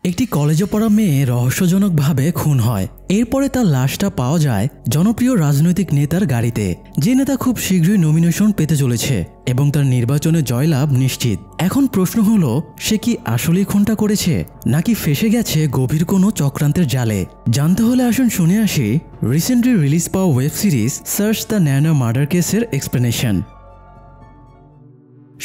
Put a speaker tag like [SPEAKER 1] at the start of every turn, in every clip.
[SPEAKER 1] একটি কলেজে পড়া মেয়ে রহস্যজনকভাবে খুন হয়। এরপরে তার লাশটা পাওয়া যায় জনপ্রিয় রাজনৈতিক নেতার গাড়িতে, যে নেতা খুব শীঘ্রই নমিনেশন পেতে চলেছে এবং তার নির্বাচনে জয়লাভ নিশ্চিত। এখন প্রশ্ন হলো, সে কি আসলেই খুনটা করেছে নাকি ফেঁসে গেছে গভীর কোনো চক্রান্তের জালে? জানতে হলে আসুন শুনে আসি রিসেন্টলি রিলিজ পাওয়া web series search the nano murder কেসের এক্সপ্লেনেশন।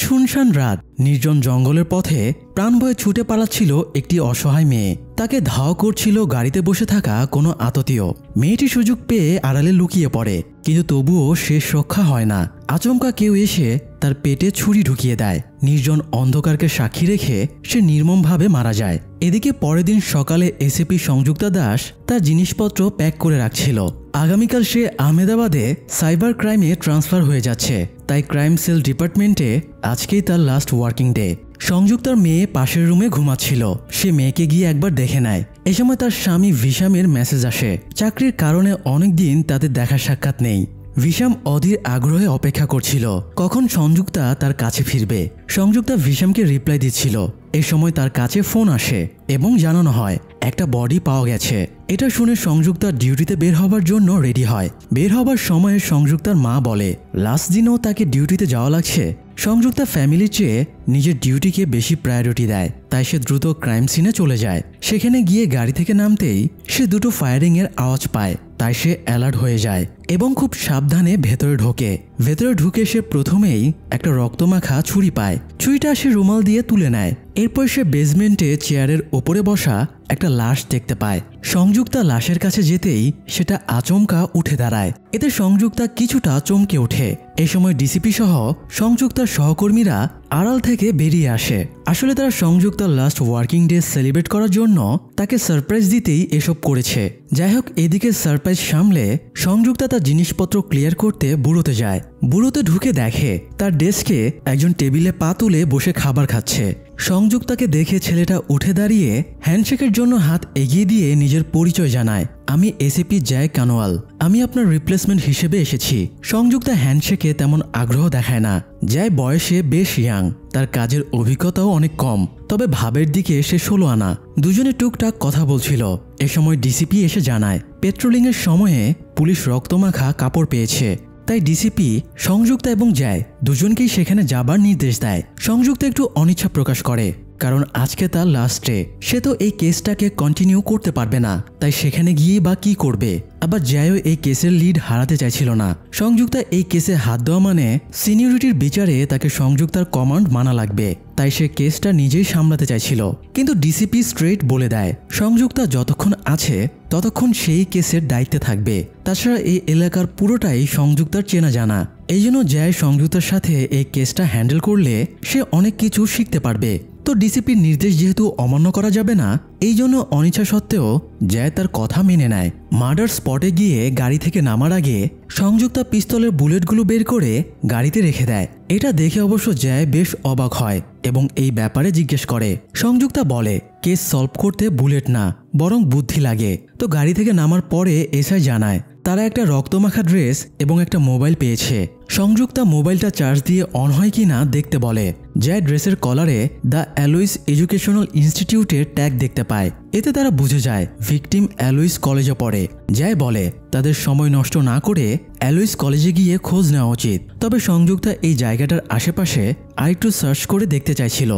[SPEAKER 1] শুনশান রাত, নির্জন জঙ্গলের পথে প্রাণভয়ে ছুটে পালাচ্ছিল একটি অসহায় মেয়ে। তাকে ধাওয়া করছিল গাড়িতে বসে থাকা কোনো আততীয়। মেয়েটি সুযোগ পেয়ে আড়ালে লুকিয়ে পড়ে, কিন্তু তবুও শেষ রক্ষা হয় না। আচমকা কেউ এসে তার পেটে ছুরি ঢুকিয়ে দেয়। নির্জন অন্ধকারকে সাক্ষী রেখে সে নির্মমভাবে মারা যায়। এদিকে পরের দিন সকালে এসিপি সংযুক্তা দাস তার জিনিসপত্র প্যাক করে রাখছিল। আগামীকাল সে আহমেদাবাদে সাইবার ক্রাইমে ট্রান্সফার হয়ে যাচ্ছে, তাই ক্রাইম সেল ডিপার্টমেন্টে আজকেই তার লাস্ট ওয়ার্কিং ডে। সংযুক্তার মেয়ে পাশের রুমে ঘুমাচ্ছিল। সে মেয়েকে গিয়ে একবার দেখে নেয়। এ সময় তার স্বামী ভিশামের মেসেজ আসে। চাকরির কারণে অনেকদিন তাদের দেখা সাক্ষাৎ নেই। ভিশাম অধীর আগ্রহে অপেক্ষা করছিল কখন সংযুক্তা তার কাছে ফিরবে। সংযুক্তা ভিশামকে রিপ্লাই দিচ্ছিল। এ সময় তার কাছে ফোন আসে এবং জানানো হয় একটা বডি পাওয়া গেছে। এটা শুনে সংযুক্তা ডিউটিতে বের হবার জন্য রেডি হয়। বের হবার সময়ে সংযুক্তার মা বলে লাস্ট দিনও তাকে ডিউটিতে যাওয়া লাগছে। সংযুক্তা ফ্যামিলির চেয়ে নিজের ডিউটিকে বেশি প্রায়োরিটি দেয়, তাই সে দ্রুত ক্রাইম সিনে চলে যায়। সেখানে গিয়ে গাড়ি থেকে নামতেই সে দুটো ফায়ারিংয়ের আওয়াজ পায়, তাই সে অ্যালার্ট হয়ে যায় এবং খুব সাবধানে ভেতরে ঢোকে। ভেতরে ঢুকে সে প্রথমেই একটা রক্তমাখা ছুরি পায়। ছুরিটা সে রুমাল দিয়ে তুলে নেয়। এরপর সে বেসমেন্টে চেয়ারের ওপরে বসা একটা লাশ দেখতে পায়। সংযুক্তা লাশের কাছে যেতেই সেটা আচমকা উঠে দাঁড়ায়। এতে সংযুক্তা কিছুটা চমকে ওঠে। এ সময় ডিসিপি সহ সংযুক্তার সহকর্মীরা আড়াল থেকে বেরিয়ে আসে। আসলে তারা সংযুক্তার লাস্ট ওয়ার্কিং ডে সেলিব্রেট করার জন্য তাকে সারপ্রাইজ দিতেই এসব করেছে। যাই হোক, এদিকে সারপ্রাইজ সামলে সংযুক্তা তার জিনিসপত্র ক্লিয়ার করতে বুড়োতে যায়। বুড়োতে ঢুকে দেখে তার ডেস্কে একজন টেবিলে পা তুলে বসে খাবার খাচ্ছে। সংযুক্তাকে দেখে ছেলেটা উঠে দাঁড়িয়ে হ্যান্ডশেকের জন্য হাত এগিয়ে দিয়ে নিজের পরিচয় জানায়, আমি এসিপি জয় কানোয়াল, আমি আপনার রিপ্লেসমেন্ট হিসেবে এসেছি। সংযুক্তা হ্যান্ডশেকে তেমন আগ্রহ দেখায় না। জয় বয়সে বেশ ইয়াং, তার কাজের অভিজ্ঞতাও অনেক কম, তবে ভাবের দিকে সে 16 আনা। দুজনে টুকটাক কথা বলছিল। এ সময় ডিসিপি এসে জানায় পেট্রোলিংয়ের সময়ে পুলিশ রক্তমাখা কাপড় পেয়েছে, তাই ডিসিপি সংযুক্তা এবং জয় দুজনকেই সেখানে যাবার নির্দেশ দেয়। সংযুক্তা একটু অনিচ্ছা প্রকাশ করে, কারণ আজকে তার লাস্ট ডে। সে তো এই কেসটাকে কন্টিনিউ করতে পারবে না, তাই সেখানে গিয়ে বা কি করবে। আবার জয়ও এই কেসের লিড হারাতে চাইছিল না। সংযুক্তা এই কেসে হাত দেওয়া মানে সিনিয়রিটির বিচারে তাকে সংযুক্তার কমান্ড মানা লাগবে, তাই সে কেসটা নিজেই সামলাতে চাইছিল। কিন্তু ডিসিপি স্ট্রেট বলে দেয় সংযুক্তা যতক্ষণ আছে ততক্ষণ সেই কেসের দায়িত্বে থাকবে। তাছাড়া এই এলাকার পুরোটাই সংযুক্তার চেনা জানা। এই জন্য জয় সংযুক্তার সাথে এই কেসটা হ্যান্ডেল করলে সে অনেক কিছু শিখতে পারবে। তো ডিসিপির নির্দেশ যেহেতু অমান্য করা যাবে না, এই জন্য অনিচ্ছা সত্ত্বেও জয় তার কথা মেনে নেয়। মার্ডার স্পটে গিয়ে গাড়ি থেকে নামার আগে সংযুক্তা পিস্তলের বুলেটগুলো বের করে গাড়িতে রেখে দেয়। এটা দেখে অবশ্য জয় বেশ অবাক হয় এবং এই ব্যাপারে জিজ্ঞেস করে। সংযুক্তা বলে কেস সলভ করতে বুলেট না, বরং বুদ্ধি লাগে। তো গাড়ি থেকে নামার পরে এসআই জানায় তারা একটা রক্তমাখা ড্রেস এবং একটা মোবাইল পেয়েছে। সংযুক্তা মোবাইলটা চার্জ দিয়ে অন হয় কিনা দেখতে বলে। জয় ড্রেসের কলারে দ্য অ্যালোইস এডুকেশনাল ইনস্টিটিউটের ট্যাগ দেখতে পায়। এতে তারা বুঝে যায় ভিকটিম অ্যালোইস কলেজে পড়ে। জয় বলে তাদের সময় নষ্ট না করে অ্যালোইস কলেজে গিয়ে খোঁজ নেওয়া উচিত। তবে সংযুক্তা এই জায়গাটার আশেপাশে আরেকটু সার্চ করে দেখতে চাইছিল।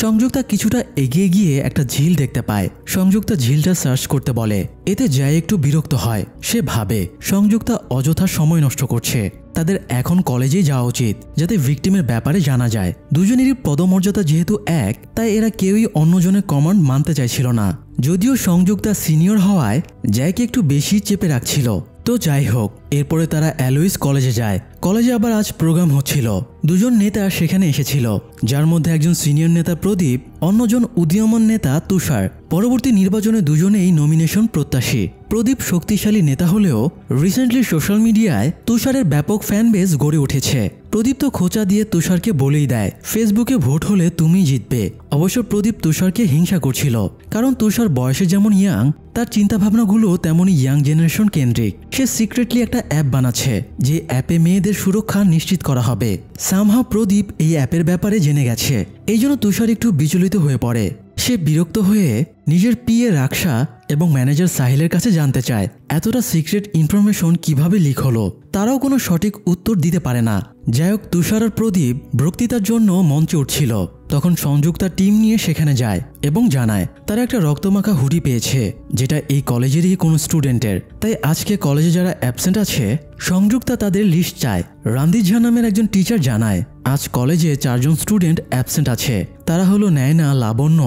[SPEAKER 1] সংযুক্তা কিছুটা এগিয়ে গিয়ে একটা ঝিল দেখতে পায়। সংযুক্তা ঝিলটা সার্চ করতে বলে। এতে জয় একটু বিরক্ত হয়। সে ভাবে সংযুক্তা অযথা সময় নষ্ট করছে। তাদের এখন কলেজেই যাওয়া উচিত, যাতে ভিকটিমের ব্যাপারে জানা যায়। দুজনেরই পদমর্যাদা যেহেতু এক, তাই এরা কেউই অন্যজনের কমান্ড মানতে চাইছিল না। যদিও সংযুক্তা সিনিয়র হওয়ায় জয়কে একটু বেশি চেপে রাখছিল। তো যাই হোক, এরপরে তারা অ্যালোইস কলেজে যায়। কলেজে আবার আজ প্রোগ্রাম হচ্ছিল। দুজন নেতা সেখানে এসেছিল, যার মধ্যে একজন সিনিয়র নেতা প্রদীপ, অন্যজন উদীয়মান নেতা তুষার। পরবর্তী নির্বাচনে দুজনেই নমিনেশন প্রত্যাশী। প্রদীপ শক্তিশালী নেতা হলেও রিসেন্টলি সোশ্যাল মিডিয়ায় তুষারের ব্যাপক ফ্যান বেস গড়ে উঠেছে। প্রদীপ তো খোঁচা দিয়ে তুষারকে বলেই দেয় ফেসবুকে ভোট হলে তুমি জিতবে। অবশ্য প্রদীপ তুষারকে হিংসা করছিল, কারণ তুষার বয়সে যেমন ইয়াং, তার চিন্তাভাবনাগুলো তেমনই ইয়াং জেনারেশন কেন্দ্রিক। সে সিক্রেটলি একটা অ্যাপ বানাচ্ছে, যে অ্যাপে মেয়েদের সুরক্ষা নিশ্চিত করা হবে। সামহাও প্রদীপ এই অ্যাপের ব্যাপারে জেনে গেছে। এই জন্য তুষার একটু বিচলিত হয়ে পড়ে। সে বিরক্ত হয়ে নিজের পিএ রাক্সা এবং ম্যানেজার সাহিলের কাছে জানতে চায় এতটা সিক্রেট ইনফরমেশন কিভাবে লিক হলো। তারাও কোনো সঠিক উত্তর দিতে পারে না। যাই হোক, তুষার আর প্রদীপ বক্তৃতার জন্য মঞ্চে উঠছিল। তখন সংযুক্তা টিম নিয়ে সেখানে যায় এবং জানায় তারা একটা রক্তমাখা হুডি পেয়েছে, যেটা এই কলেজেরই কোনো স্টুডেন্টের। তাই আজকে কলেজে যারা অ্যাবসেন্ট আছে সংযুক্তা তাদের লিস্ট চায়। রণদীপ ঝা নামের একজন টিচার জানায় আজ কলেজে 4 জন স্টুডেন্ট অ্যাবসেন্ট আছে। তারা হলো নায়না, লাবণ্য,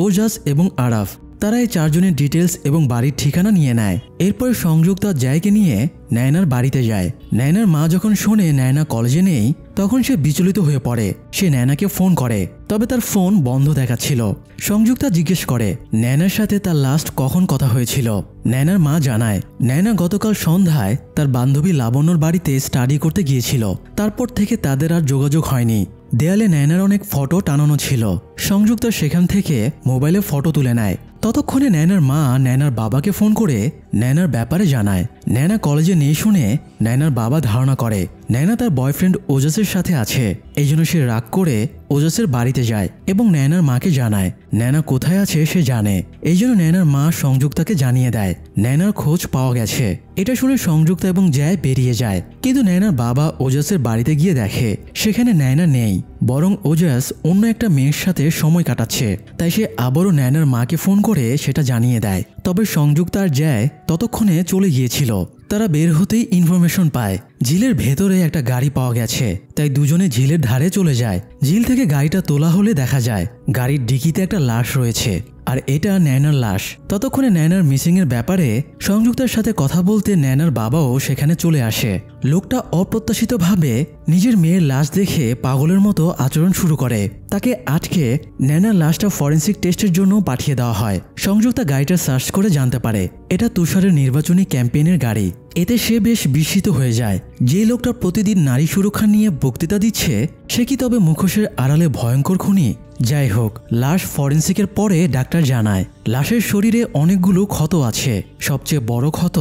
[SPEAKER 1] ওজাস এবং আরাফ। তারা এই 4 জনের ডিটেলস এবং বাড়ির ঠিকানা নিয়ে নেয়। এরপর সংযুক্তা জয়কে নিয়ে নায়নার বাড়িতে যায়। নায়নার মা যখন শোনে নায়না কলেজে নেই তখন সে বিচলিত হয়ে পড়ে। সে নায়নাকে ফোন করে, তবে তার ফোন বন্ধ দেখাচ্ছিল। সংযুক্তা জিজ্ঞেস করে নায়নার সাথে তার লাস্ট কখন কথা হয়েছিল। নায়নার মা জানায় নায়না গতকাল সন্ধ্যায় তার বান্ধবী লাবণ্যর বাড়িতে স্টাডি করতে গিয়েছিল। তারপর থেকে তাদের আর যোগাযোগ হয়নি। দেয়ালে নায়নার অনেক ফটো টানানো ছিল। সংযুক্তা সেখান থেকে মোবাইলে ফটো তুলে নেয়। ততক্ষণে নায়নার মা নায়নার বাবাকে ফোন করে নায়নার ব্যাপারে জানায়। নায়না কলেজে নেই শুনে নায়নার বাবা ধারণা করে নায়না তার বয়ফ্রেন্ড ওজাসের সাথে আছে। এই জন্য সে রাগ করে ওজাসের বাড়িতে যায় এবং নায়নার মাকে জানায় নায়না কোথায় আছে সে জানে। এই জন্য নায়নার মা সংযুক্তাকে জানিয়ে দেয় নায়নার খোঁজ পাওয়া গেছে। এটা শুনে সংযুক্তা এবং জয় বেরিয়ে যায়, কিন্তু নায়নার বাবা ওজাসের বাড়িতে গিয়ে দেখে সেখানে নায়না নেই, বরং ওজাস অন্য একটা মেয়ের সাথে সময় কাটাচ্ছে। তাই সে আবারও নায়নার মাকে ফোন করে সেটা জানিয়ে দেয়। তবে সংযুক্তা আর জয় ততক্ষণে চলে গিয়েছিল। তারা বের হতেই ইনফরমেশন পায় ঝিলের ভেতরে একটা গাড়ি পাওয়া গেছে। তাই দুজনে ঝিলের ধারে চলে যায়। ঝিল থেকে গাড়িটা তোলা হলে দেখা যায় গাড়ির ডিকিতে একটা লাশ রয়েছে, আর এটা নায়নার লাশ। ততক্ষণে নায়নার মিসিং এর ব্যাপারে সংযুক্তার সাথে কথা বলতে নায়নার বাবাও সেখানে চলে আসে। লোকটা অপ্রত্যাশিতভাবে নিজের মেয়ের লাশ দেখে পাগলের মতো আচরণ শুরু করে। তাকে আটকে নায়নার লাশটা ফরেন্সিক টেস্টের জন্য পাঠিয়ে দেওয়া হয়। সংযুক্তা গাড়িটা সার্চ করে জানতে পারে এটা তুষারের নির্বাচনী ক্যাম্পেইনের গাড়ি। এতে সে বেশ বিস্মিত হয়ে যায়। যে লোকটা প্রতিদিন নারী সুরক্ষা নিয়ে বক্তৃতা দিচ্ছে সে কি তবে মুখোশের আড়ালে ভয়ঙ্কর খুনি? যাই হোক, লাশ ফরেন্সিকের পরে ডাক্তার জানায় লাশের শরীরে অনেকগুলো ক্ষত আছে। সবচেয়ে বড় ক্ষত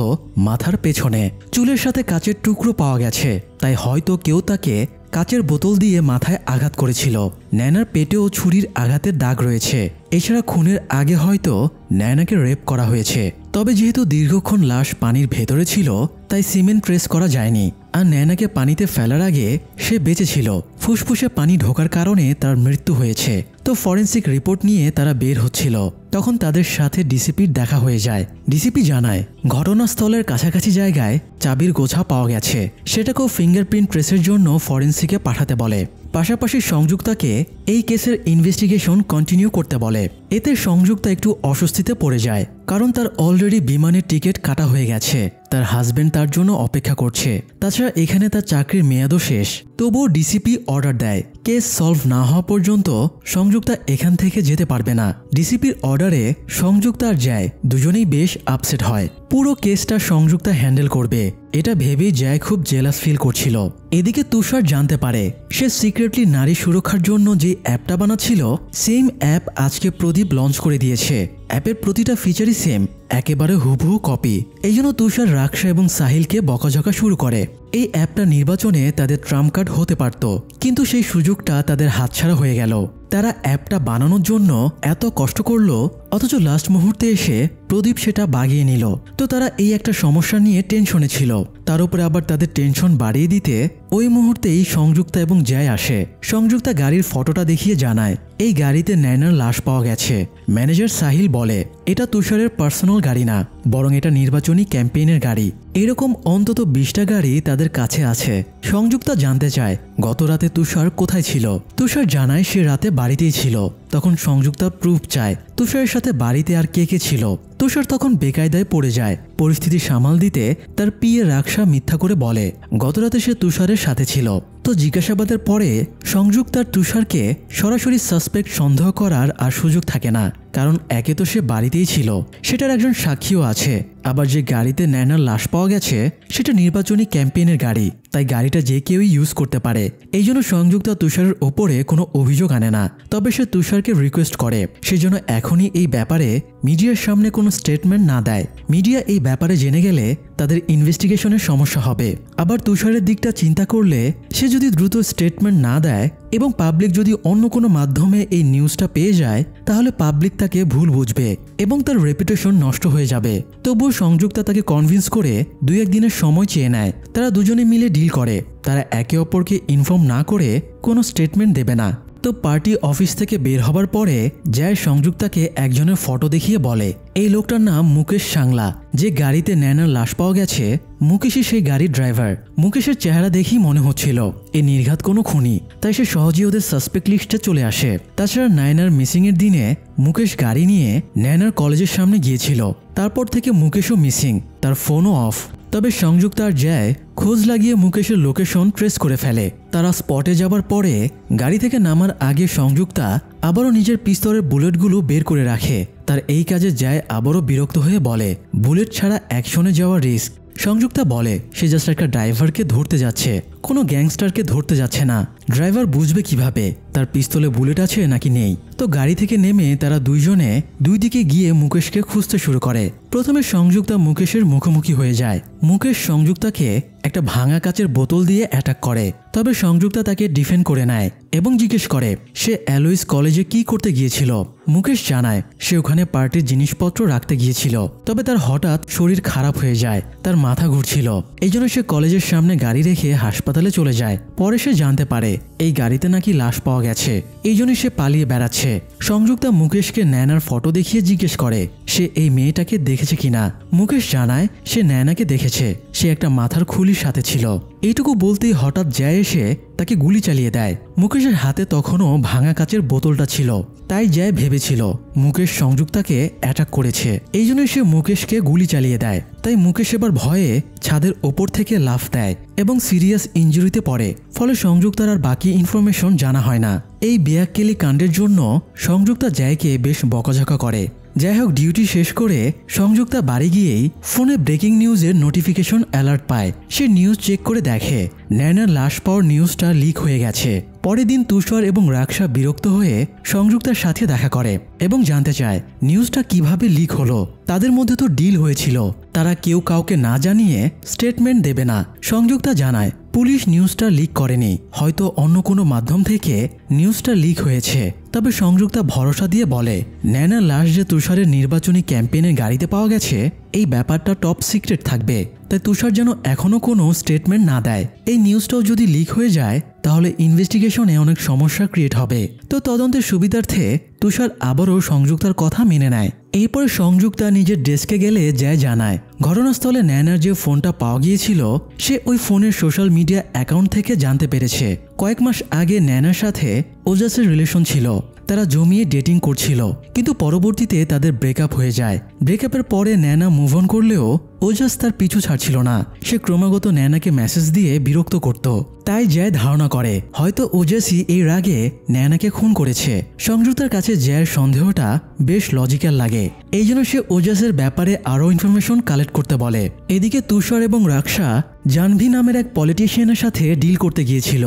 [SPEAKER 1] মাথার পেছনে। চুলের সাথে কাচের টুকরো পাওয়া গেছে, তাই হয়তো কেউ তাকে কাচের বোতল দিয়ে মাথায় আঘাত করেছিল। নায়নার পেটেও ছুরির আঘাতের দাগ রয়েছে। এছাড়া খুনের আগে হয়তো নায়নাকে রেপ করা হয়েছে। তবে যেহেতু দীর্ঘক্ষণ লাশ পানির ভেতরে ছিল তাই সিমেন্ট ট্রেস করা যায়নি। আর নায়নাকে পানিতে ফেলার আগে সে বেঁচে ছিল। ফুসফুসে পানি ঢোকার কারণে তার মৃত্যু হয়েছে। তো ফরেন্সিক রিপোর্ট নিয়ে তারা বের হচ্ছিল, তখন তাদের সাথে ডিসিপির দেখা হয়ে যায়। ডিসিপি জানায় ঘটনাস্থলের কাছাকাছি জায়গায় চাবির গোছা পাওয়া গেছে। সেটাকেও ফিঙ্গারপ্রিন্ট ট্রেসের জন্য ফরেন্সিকে পাঠাতে বলে। পাশাপাশি সংযুক্তাকে এই কেসের ইনভেস্টিগেশন কন্টিনিউ করতে বলে। এতে সংযুক্তা একটু অস্বস্তিতে পড়ে যায়, কারণ তার অলরেডি বিমানের টিকিট কাটা হয়ে গেছে। তার হাজবেন্ড তার জন্য অপেক্ষা করছে। তাছাড়া এখানে তার চাকরির মেয়াদও শেষ। তবুও ডিসিপি অর্ডার দেয় কেস সলভ না হওয়া পর্যন্ত সংযুক্তা এখান থেকে যেতে পারবে না। ডিসিপির অর্ডারে সংযুক্তা আর জয় দুজনেই বেশ আপসেট হয়। পুরো কেসটা সংযুক্তা হ্যান্ডেল করবে এটা ভেবেই জয় খুব জেলাস ফিল করছিল। এদিকে তুষার জানতে পারে সে সিক্রেটলি নারী সুরক্ষার জন্য যে অ্যাপটা বানাচ্ছিল সেম অ্যাপ আজকে প্রদীপ লঞ্চ করে দিয়েছে। অ্যাপের প্রতিটা ফিচারই সেম, একেবারে হুবহু কপি। এই জন্য তুষার রাক্সা এবং সাহিলকে বকাঝকা শুরু করে। এই অ্যাপটা নির্বাচনে তাদের ট্রাম্প কার্ড হতে পারত, কিন্তু সেই সুযোগটা তাদের হাতছাড়া হয়ে গেল। তারা অ্যাপটা বানানোর জন্য এত কষ্ট করলো, অথচ লাস্ট মুহূর্তে এসে প্রদীপ সেটা বাগিয়ে নিল। তো তারা এই একটা সমস্যা নিয়ে টেনশনে ছিল। তার উপরে আবার তাদের টেনশন বাড়িয়ে দিতে ওই মুহূর্তেই সংযুক্তা এবং জয় আসে। সংযুক্তা গাড়ির ফটোটা দেখিয়ে জানায় এই গাড়িতে নায়নার লাশ পাওয়া গেছে। ম্যানেজার সাহিল বলে এটা তুষারের পার্সোনাল গাড়ি না, বরং এটা নির্বাচনী ক্যাম্পেইনের গাড়ি। এরকম অন্তত 20টা গাড়ি তাদের কাছে আছে। সংযুক্তা জানতে চায় গত রাতে তুষার কোথায় ছিল। তুষার জানায় সে রাতে বাড়িতেই ছিল। তখন সংযুক্তা প্রুফ চায় তুষারের সাথে বাড়িতে আর কে কে ছিল। তুষার তখন বেকায়দায় পড়ে যায়। পরিস্থিতি সামাল দিতে তার পিএ রাক্সা মিথ্যা করে বলে গতরাতে সে তুষারের সাথে ছিল। তো জিজ্ঞাসাবাদের পরে সংযুক্তার তুষারকে সরাসরি সাসপেক্ট সন্দেহ করার আর সুযোগ থাকে না, কারণ একে তো সে বাড়িতেই ছিল, সেটার একজন সাক্ষীও আছে। আবার যে গাড়িতে নায়নার লাশ পাওয়া গেছে সেটা নির্বাচনী ক্যাম্পেইনের গাড়ি, তাই গাড়িটা যে কেউই ইউজ করতে পারে। এই জন্য সংযুক্তা তুষারের ওপরে কোনো অভিযোগ আনে না। তবে সে তুষারকে রিকোয়েস্ট করে সেজন্য এখনই এই ব্যাপারে মিডিয়ার সামনে কোনো স্টেটমেন্ট না দেয়। মিডিয়া এই ব্যাপারে জেনে গেলে তাদের ইনভেস্টিগেশনের সমস্যা হবে। আবার তুষারের দিকটা চিন্তা করলে সে যদি দ্রুত স্টেটমেন্ট না দেয় এবং পাবলিক যদি অন্য কোনো মাধ্যমে এই নিউজটা পেয়ে যায় তাহলে পাবলিক তাকে ভুল বুঝবে এবং তার রেপুটেশন নষ্ট হয়ে যাবে। তবুও সংযুক্তা তাকে কনভিন্স করে 2-1 দিনের সময় চেয়ে নেয়। তারা দুজনে মিলে ডিল করে তারা একে অপরকে ইনফর্ম না করে কোনো স্টেটমেন্ট দেবে না। তো পার্টি অফিস থেকে বের হবার পরে জয় সংযুক্তাকে একজনের ফটো দেখিয়ে বলে এই লোকটার নাম মুকেশ সাংলা, যে গাড়িতে ন্যানার লাশ পাওয়া গেছে মুকেশই সেই গাড়ির ড্রাইভার। মুকেশের চেহারা দেখেই মনে হচ্ছিল এ নির্ঘাত কোনো খুনি, তাই সে সহজেই ওদের সাসপেক্ট লিস্টে চলে আসে। তাছাড়া নায়নার মিসিং এর দিনে মুকেশ গাড়ি নিয়ে ন্যানার কলেজের সামনে গিয়েছিল। তারপর থেকে মুকেশও মিসিং, তার ফোনও অফ। তবে সংযুক্তা আর জয় খোঁজ লাগিয়ে মুকেশের লোকেশন ট্রেস করে ফেলে। তারা স্পটে যাবার পরে গাড়ি থেকে নামার আগে সংযুক্তা আবারও নিজের পিস্তলের বুলেটগুলো বের করে রাখে। তার এই কাজে জয় আবারও বিরক্ত হয়ে বলে বুলেট ছাড়া অ্যাকশনে যাওয়ার রিস্ক। সংযুক্তা বলে সে জাস্ট একটা ড্রাইভারকে ধরতে যাচ্ছে, কোনো গ্যাংস্টারকে ধরতে যাচ্ছে না। ড্রাইভার বুঝবে কিভাবে তার পিস্তলে বুলেট আছে নাকি নেই? তো গাড়ি থেকে নেমে তারা দুইজনে দুই দিকে গিয়ে মুকেশকে খুঁজতে শুরু করে। প্রথমে সংযুক্তা মুকেশের মুখোমুখি হয়ে যায়। মুকেশ সংযুক্তাকে একটা ভাঙা কাচের বোতল দিয়ে অ্যাটাক করে। তবে সংযুক্তা তাকে ডিফেন্ড করে নেয় এবং জিজ্ঞেস করে সে অ্যালোইস কলেজে কি করতে গিয়েছিল। মুকেশ জানায় সে ওখানে পার্টির জিনিসপত্র রাখতে গিয়েছিল, তবে তার হঠাৎ শরীর খারাপ হয়ে যায়, তার মাথা ঘুরছিল। এই জন্য সে কলেজের সামনে গাড়ি রেখে হাসপাতালে চলে যায়। পরে সে জানতে পারে এই গাড়িতে নাকি লাশ পাওয়া গেছে, এই জন্য সে পালিয়ে বেড়াচ্ছে। সংযুক্তা মুকেশকে ন্যানার ফটো দেখিয়ে জিজ্ঞেস করে সে এই মেয়েটাকে দেখেছে কিনা। মুকেশ জানায় সে ন্যানাকে দেখেছে, সে একটা মাথার খুলির সাথে ছিল। এইটুকু বলতেই হঠাৎ জয় এসে তাকে গুলি চালিয়ে দেয়। মুকেশের হাতে তখনও ভাঙা কাচের বোতলটা ছিল, তাই জয় ভেবেছিল মুকেশ সংযুক্তাকে অ্যাটাক করেছে, এই জন্য সে মুকেশকে গুলি চালিয়ে দেয়। তাই মুকেশ এবার ভয়ে ছাদের ওপর থেকে লাফ দেয় এবং সিরিয়াস ইনজুরিতে পড়ে। ফলে সংযুক্তার আর বাকি ইনফরমেশন জানা হয় না। এই বেয়াক্কেলি কাণ্ডের জন্য সংযুক্তা জয়কে বেশ বকাঝকা করে। যাই হোক, ডিউটি শেষ করে সংযুক্তা বাড়ি গিয়েই ফোনে ব্রেকিং নিউজের নোটিফিকেশন অ্যালার্ট পায়। সে নিউজ চেক করে দেখে ন্যানার লাশ পাওয়ার নিউজটা লিক হয়ে গেছে। পরের দিন তুষার এবং রাক্সা বিরক্ত হয়ে সংযুক্তার সাথে দেখা করে এবং জানতে চায় নিউজটা কিভাবে লিক হলো। তাদের মধ্যে তো ডিল হয়েছিল, তারা কেউ কাউকে না জানিয়ে স্টেটমেন্ট দেবে না। সংযুক্তা জানায় পুলিশ নিউজটা লিক করেনি, হয়তো অন্য কোনো মাধ্যম থেকে নিউজটা লিক হয়েছে। তবে সংযুক্তা ভরসা দিয়ে বলে ন্যানার লাশ যে তুষারের নির্বাচনী ক্যাম্পেইনের গাড়িতে পাওয়া গেছে এই ব্যাপারটা টপ সিক্রেট থাকবে, তাই তুষার যেন এখনো কোনো স্টেটমেন্ট না দেয়। এই নিউজটাও যদি লিক হয়ে যায় তাহলে ইনভেস্টিগেশনে অনেক সমস্যা ক্রিয়েট হবে। তো তদন্তের সুবিধার্থে তুষার আবারও সংযুক্তার কথা মেনে নেয়। এরপরে সংযুক্তা নিজের ডেস্কে গেলে জয় জানায় ঘটনাস্থলে ন্যানার যে ফোনটা পাওয়া গিয়েছিল সে ওই ফোনের সোশ্যাল মিডিয়া অ্যাকাউন্ট থেকে জানতে পেরেছে কয়েক মাস আগে ন্যানার সাথে ওজাসের রিলেশন ছিল। তারা জমিয়ে ডেটিং করছিল, কিন্তু পরবর্তীতে তাদের ব্রেকআপ হয়ে যায়। ব্রেকআপের পরে ন্যানা মুভ অন করলেও ওজাস তার পিছু ছাড়ছিল না। সে ক্রমাগত ন্যানাকে মেসেজ দিয়ে বিরক্ত করত। তাই জয় ধারণা করে হয়তো ওজাসই এই রাগে ন্যানাকে খুন করেছে। সংযুক্তার কাছে জয়ের সন্দেহটা বেশ লজিক্যাল লাগে, এই জন্য সে ওজাসের ব্যাপারে আরও ইনফরমেশন কালেক্ট করতে বলে। এদিকে তুষার এবং রাক্সা জাহ্নবী নামের এক পলিটিশিয়ানের সাথে ডিল করতে গিয়েছিল।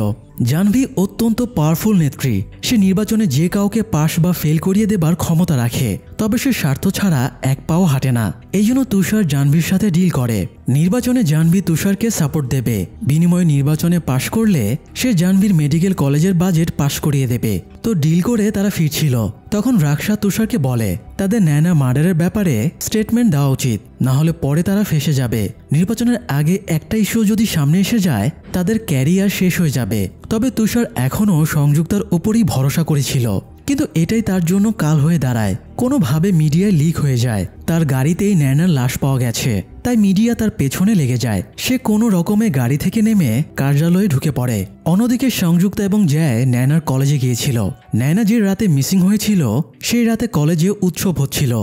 [SPEAKER 1] জাহ্নবী অত্যন্ত পাওয়ারফুল নেত্রী, সে নির্বাচনে যে কাউকে পাশ বা ফেল করিয়ে দেবার ক্ষমতা রাখে, তবে সে স্বার্থ ছাড়া এক পাও হাঁটে না। এই জন্য তুষার জাহ্নবীর সাথে ডিল করে। নির্বাচনে জাহ্নবী তুষারকে সাপোর্ট দেবে, বিনিময়ে নির্বাচনে পাশ করলে সে জাহ্নবীর মেডিকেল কলেজের বাজেট পাশ করিয়ে দেবে। তো ডিল করে তারা ফিরছিল, তখন রাক্সা তুষারকে বলে তাদের ন্যানা মার্ডারের ব্যাপারে স্টেটমেন্ট দেওয়া উচিত, না হলে পরে তারা ফেসে যাবে। নির্বাচনের আগে একটা ইস্যু যদি সামনে এসে যায় তাদের ক্যারিয়ার শেষ হয়ে যাবে। তবে তুষার এখনও সংযুক্তার উপরই ভরসা করেছিল, কিন্তু এটাই তার জন্য কাল হয়ে দাঁড়ায়। কোনোভাবে মিডিয়ায় লিক হয়ে যায় তার গাড়িতেই ন্যানার লাশ পাওয়া গেছে, তাই মিডিয়া তার পেছনে লেগে যায়। সে কোনো রকমে গাড়ি থেকে নেমে কার্যালয়ে ঢুকে পড়ে। অন্যদিকে সংযুক্তা এবং জয় ন্যানার কলেজে গিয়েছিল। ন্যানা যে রাতে মিসিং হয়েছিল সেই রাতে কলেজে উৎসব হচ্ছিল।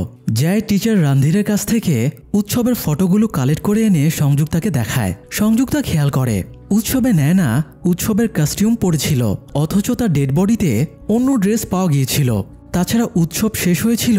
[SPEAKER 1] জয় টিচার রণধীরের কাছ থেকে উৎসবের ফটোগুলো কালেক্ট করে এনে সংযুক্তাকে দেখায়। সংযুক্তা খেয়াল করে উৎসবে ন্যানা উৎসবের কস্টিউম পরেছিল, অথচ তার ডেড বডিতে অন্য ড্রেস পাওয়া গিয়েছিল। তাছাড়া উৎসব শেষ হয়েছিল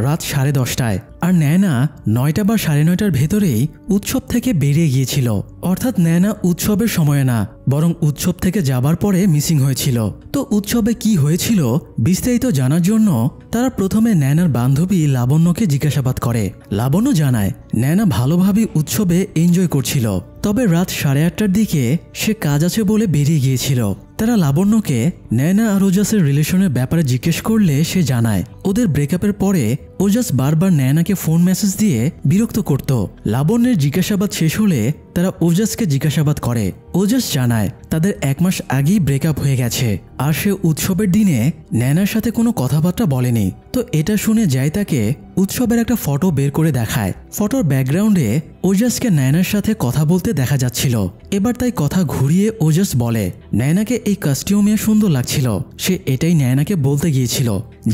[SPEAKER 1] রাত 10:30টায়, আর ন্যানা 9টা বা 9:30টার ভেতরেই উৎসব থেকে বেরিয়ে গিয়েছিল। অর্থাৎ ন্যানা উৎসবের সময় না, বরং উৎসব থেকে যাবার পরে মিসিং হয়েছিল। তো উৎসবে কি হয়েছিল বিস্তারিত জানার জন্য তারা প্রথমে ন্যানার বান্ধবী লাবণ্যকে জিজ্ঞাসাবাদ করে। লাবণ্য জানায় ন্যানা ভালোভাবে উৎসবে এনজয় করছিল, তবে রাত 8:30টার দিকে সে কাজ আছে বলে বেরিয়ে গিয়েছিল। তারা লাবণ্যকে নয়না আর ওজাসের রিলেশনের ব্যাপারে জিজ্ঞেস করলে সে জানায় ওদের ব্রেকআপের পরে ওজাস বারবার নয়নাকে ফোন মেসেজ দিয়ে বিরক্ত করত। লাবণ্যের জিজ্ঞাসাবাদ শেষ হলে তারা ওজাসকে জিজ্ঞাসাবাদ করে। ওজাস জানায় তাদের 1 মাস আগেই ব্রেকআপ হয়ে গেছে আর সে উৎসবের দিনে নয়নার সাথে কোনো কথাবার্তা বলেনি। তো এটা শুনে যায় তাকে উৎসবের একটা ফটো বের করে দেখায়। ফটোর ব্যাকগ্রাউন্ডে ওজাসকে নয়নার সাথে কথা বলতে দেখা যাচ্ছিল। এবার তাই কথা ঘুরিয়ে ওজাস বলে নয়নাকে এই কস্টিউমে সুন্দর লাগছিল। সে এটাই নয়নাকে বলতে গিয়েছিল।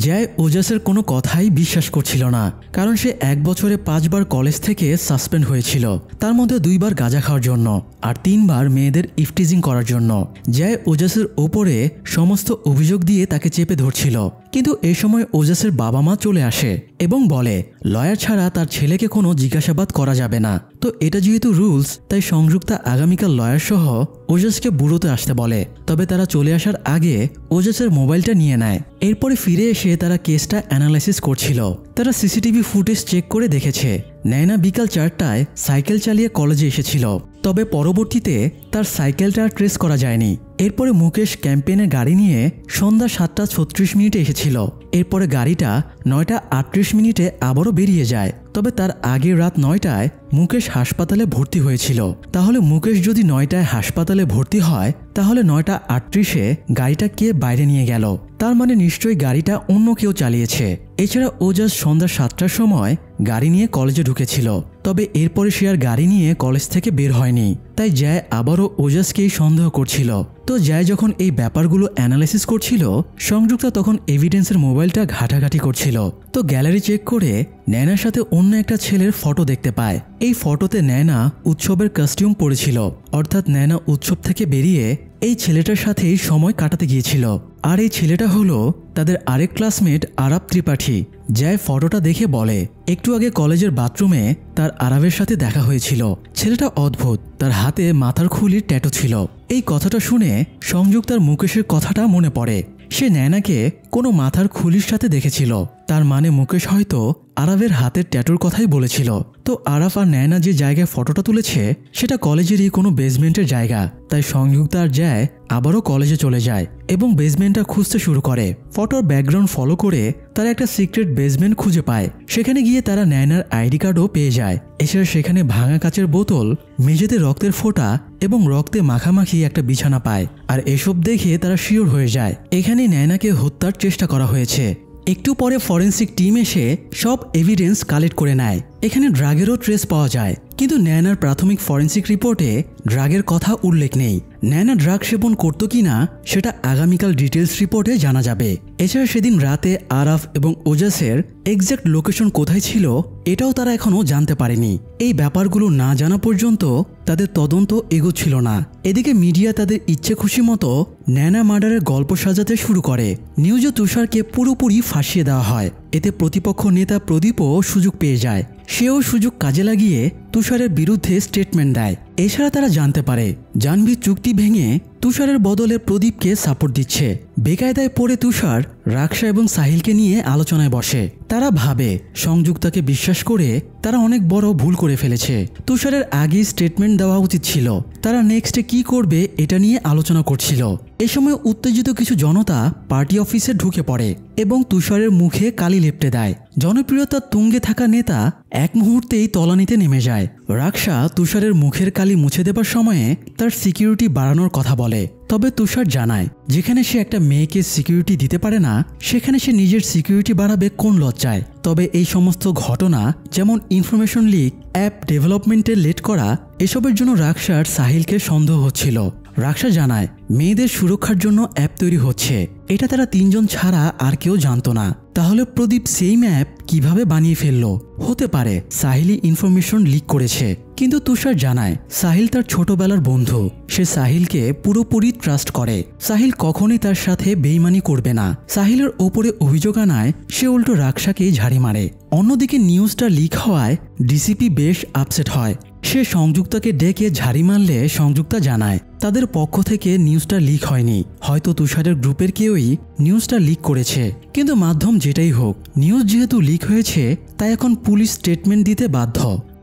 [SPEAKER 1] জয় ওজাসের কোনো কথাই বিশ্বাস করছিল না, কারণ সে 1 বছরে 5 বার কলেজ থেকে সাসপেন্ড হয়েছিল, তার মধ্যে 2 বার গাঁজা খাওয়ার জন্য আর 3 বার মেয়েদের ইফটিজিং করার জন্য। জয় ওজাসের ওপরে সমস্ত অভিযোগ দিয়ে তাকে চেপে ধরছিল। কিন্তু এই সময় ওজাসের বাবা মা চলে আসে এবং বলে লয়ার ছাড়া তার ছেলেকে কোনো জিজ্ঞাসাবাদ করা যাবে না। তো এটা যেহেতু রুলস, তাই সংযুক্তা আগামীকাল লয়ার সহ ওজাসকে বুড়োতে আসতে বলে। তবে তারা চলে আসার আগে ওজাসের মোবাইলটা নিয়ে নেয়। এরপরে ফিরে এসে তারা কেসটা অ্যানালাইসিস করছিল। তারা সিসিটিভি ফুটেজ চেক করে দেখেছে নয়না বিকাল 4টায় সাইকেল চালিয়ে কলেজে এসেছিল, তবে পরবর্তীতে তার সাইকেলটা ট্রেস করা যায়নি। এরপরে মুকেশ ক্যাম্পেইনের গাড়ি নিয়ে সন্ধ্যা 7:36 এসেছিল। এরপরে গাড়িটা 9:38 আবারও বেরিয়ে যায়। তবে তার আগে রাত 9টায় মুকেশ হাসপাতালে ভর্তি হয়েছিল। তাহলে মুকেশ যদি 9টায় হাসপাতালে ভর্তি হয়, তাহলে 9:38 গাড়িটা কে বাইরে নিয়ে গেল? তার মানে নিশ্চয়ই গাড়িটা অন্য কেউ চালিয়েছে। এছাড়া ওজাস সন্ধ্যা 7টার সময় গাড়ি নিয়ে কলেজে ঢুকেছিল, তবে এরপরে সে আর গাড়ি নিয়ে কলেজ থেকে বের হয়নি। তাই জয় আবারও ওজাসকেই সন্দেহ করছিল। তো জয় যখন এই ব্যাপারগুলো অ্যানালাইসিস করছিল, সংযুক্তা তখন এভিডেন্সের মোবাইলটা ঘাটাঘাটি করছিল। তো গ্যালারি চেক করে নয়নার সাথে অন্য একটা ছেলের ফটো দেখতে পায়। এই ফটোতে নয়না উৎসবের কস্টিউম পরেছিল, অর্থাৎ নয়না উৎসব থেকে বেরিয়ে এই ছেলেটার সাথেই সময় কাটাতে গিয়েছিল। আর এই ছেলেটা হলো তাদের আরেক ক্লাসমেট আরাব ত্রিপাঠী। জয় ফটোটা দেখে বলে একটু আগে কলেজের বাথরুমে তার আরাবের সাথে দেখা হয়েছিল। ছেলেটা অদ্ভুত, তার হাতে মাথার খুলির ট্যাটু ছিল। এই কথাটা শুনে সংযুক্তার মুকেশের কথাটা মনে পড়ে। সে নয়নাকে কোনো মাথার খুলির সাথে দেখেছিল, তার মানে মুকেশ হয়তো আরাবের হাতের ট্যাটুর কথাই বলেছিল। তো আরাফ আর নয়না যে জায়গায় ফটোটা তুলেছে সেটা কলেজেরই কোনো বেসমেন্টের জায়গা। তাই সংযুক্তা আর জয় আবারও কলেজে চলে যায় এবং বেসমেন্টটা খুঁজতে শুরু করে। ফটোর ব্যাকগ্রাউন্ড ফলো করে তারা একটা সিক্রেট বেসমেন্ট খুঁজে পায়। সেখানে গিয়ে তারা নয়নার আইডি কার্ডও পেয়ে যায়। এছাড়া সেখানে ভাঙা কাচের বোতল, মেঝেতে রক্তের ফোঁটা এবং রক্তে মাখামাখি একটা বিছানা পায়। আর এসব দেখে তারা শিওর হয়ে যায় এখানে নয়নাকে হত্যার চেষ্টা করা হয়েছে। একটু পরে ফরেন্সিক টিম এসে সব এভিডেন্স কালেক্ট করে নেয়। এখানে ড্রাগেরও ট্রেস পাওয়া যায়, কিন্তু নয়নার প্রাথমিক ফরেন্সিক রিপোর্টে ড্রাগের কথা উল্লেখ নেই। নয়না ড্রাগ সেবন করত কিনা সেটা আগামীকাল ডিটেলস রিপোর্টে জানা যাবে। এছাড়া সেদিন রাতে আরাফ এবং ওজাসের এক্সাক্ট লোকেশন কোথায় ছিল এটাও তারা এখনো জানতে পারেনি। এই ব্যাপারগুলো না জানা পর্যন্ত তাদের তদন্ত এগোচ্ছিল না। এদিকে মিডিয়া তাদের ইচ্ছে খুশি মতো নয়না মার্ডারের গল্প সাজাতে শুরু করে। নিউজে তুষারকে পুরোপুরি ফাঁসিয়ে দেওয়া হয়। এতে প্রতিপক্ষ নেতা প্রদীপও সুযোগ পেয়ে যায়। সেও সুযোগ কাজে লাগিয়ে তুষারের বিরুদ্ধে স্টেটমেন্ট দেয়। এছাড়া তারা জানতে পারে জাহ্নবী চুক্তি ভেঙে তুষারের বদলে প্রদীপকে সাপোর্ট দিচ্ছে। বেকায়দায় পড়ে তুষার রাক্সা এবং সাহিলকে নিয়ে আলোচনায় বসে। তারা ভাবে সংযুক্তাকে বিশ্বাস করে তারা অনেক বড় ভুল করে ফেলেছে। তুষারের আগেই স্টেটমেন্ট দেওয়া উচিত ছিল। তারা নেক্সটে কি করবে এটা নিয়ে আলোচনা করছিল। এ সময় উত্তেজিত কিছু জনতা পার্টি অফিসে ঢুকে পড়ে এবং তুষারের মুখে কালি লেপটে দেয়। জনপ্রিয়তার তুঙ্গে থাকা নেতা এক মুহূর্তেই তলানিতে নেমে যায়। রাক্সা তুষারের মুখের কালি মুছে দেবার সময়ে তার সিকিউরিটি বাড়ানোর কথা বলে। তবে তুষার জানায় যেখানে সে একটা মেয়েকে সিকিউরিটি দিতে পারে না, সেখানে সে নিজের সিকিউরিটি বাড়াবে কোন লজ্জায়। তবে এই সমস্ত ঘটনা যেমন ইনফরমেশন লিক, অ্যাপ ডেভেলপমেন্টে লেট করা, এসবের জন্য রাক্সার সাহিলকে সন্দেহ হচ্ছিল। রাক্সা জানায় মেয়েদের সুরক্ষার জন্য অ্যাপ তৈরি হচ্ছে, এটা তারা 3 জন ছাড়া আর কেউ জানতো না। তাহলে প্রদীপ সেই ম্যাপ কিভাবে বানিয়ে ফেললো? হতে পারে সাহিলই ইনফরমেশন লিক করেছে। কিন্তু তুষার জানায় সাহিল তার ছোটবেলার বন্ধু, সে সাহিলকে পুরোপুরি ট্রাস্ট করে। সাহিল কখনোই তার সাথে বেইমানি করবে না। সাহিলের ওপরে অভিযোগ আনায় সে উল্টো রাক্সাকেই ঝাড়ি মারে। অন্যদিকে নিউজটা লিক হওয়ায় ডিসিপি বেশ আপসেট হয়। সে সংযুক্তাকে ডেকে ঝাড়ি মারলে সংযুক্তা জানায় তাদের পক্ষ থেকে নিউজটা লিক হয়নি, হয়তো তুষারের গ্রুপের কেউই নিউজটা লিক করেছে। কিন্তু মাধ্যম যেটাই হোক, নিউজ যেহেতু লিক হয়েছে তাই এখন পুলিশ স্টেটমেন্ট দিতে বাধ্য।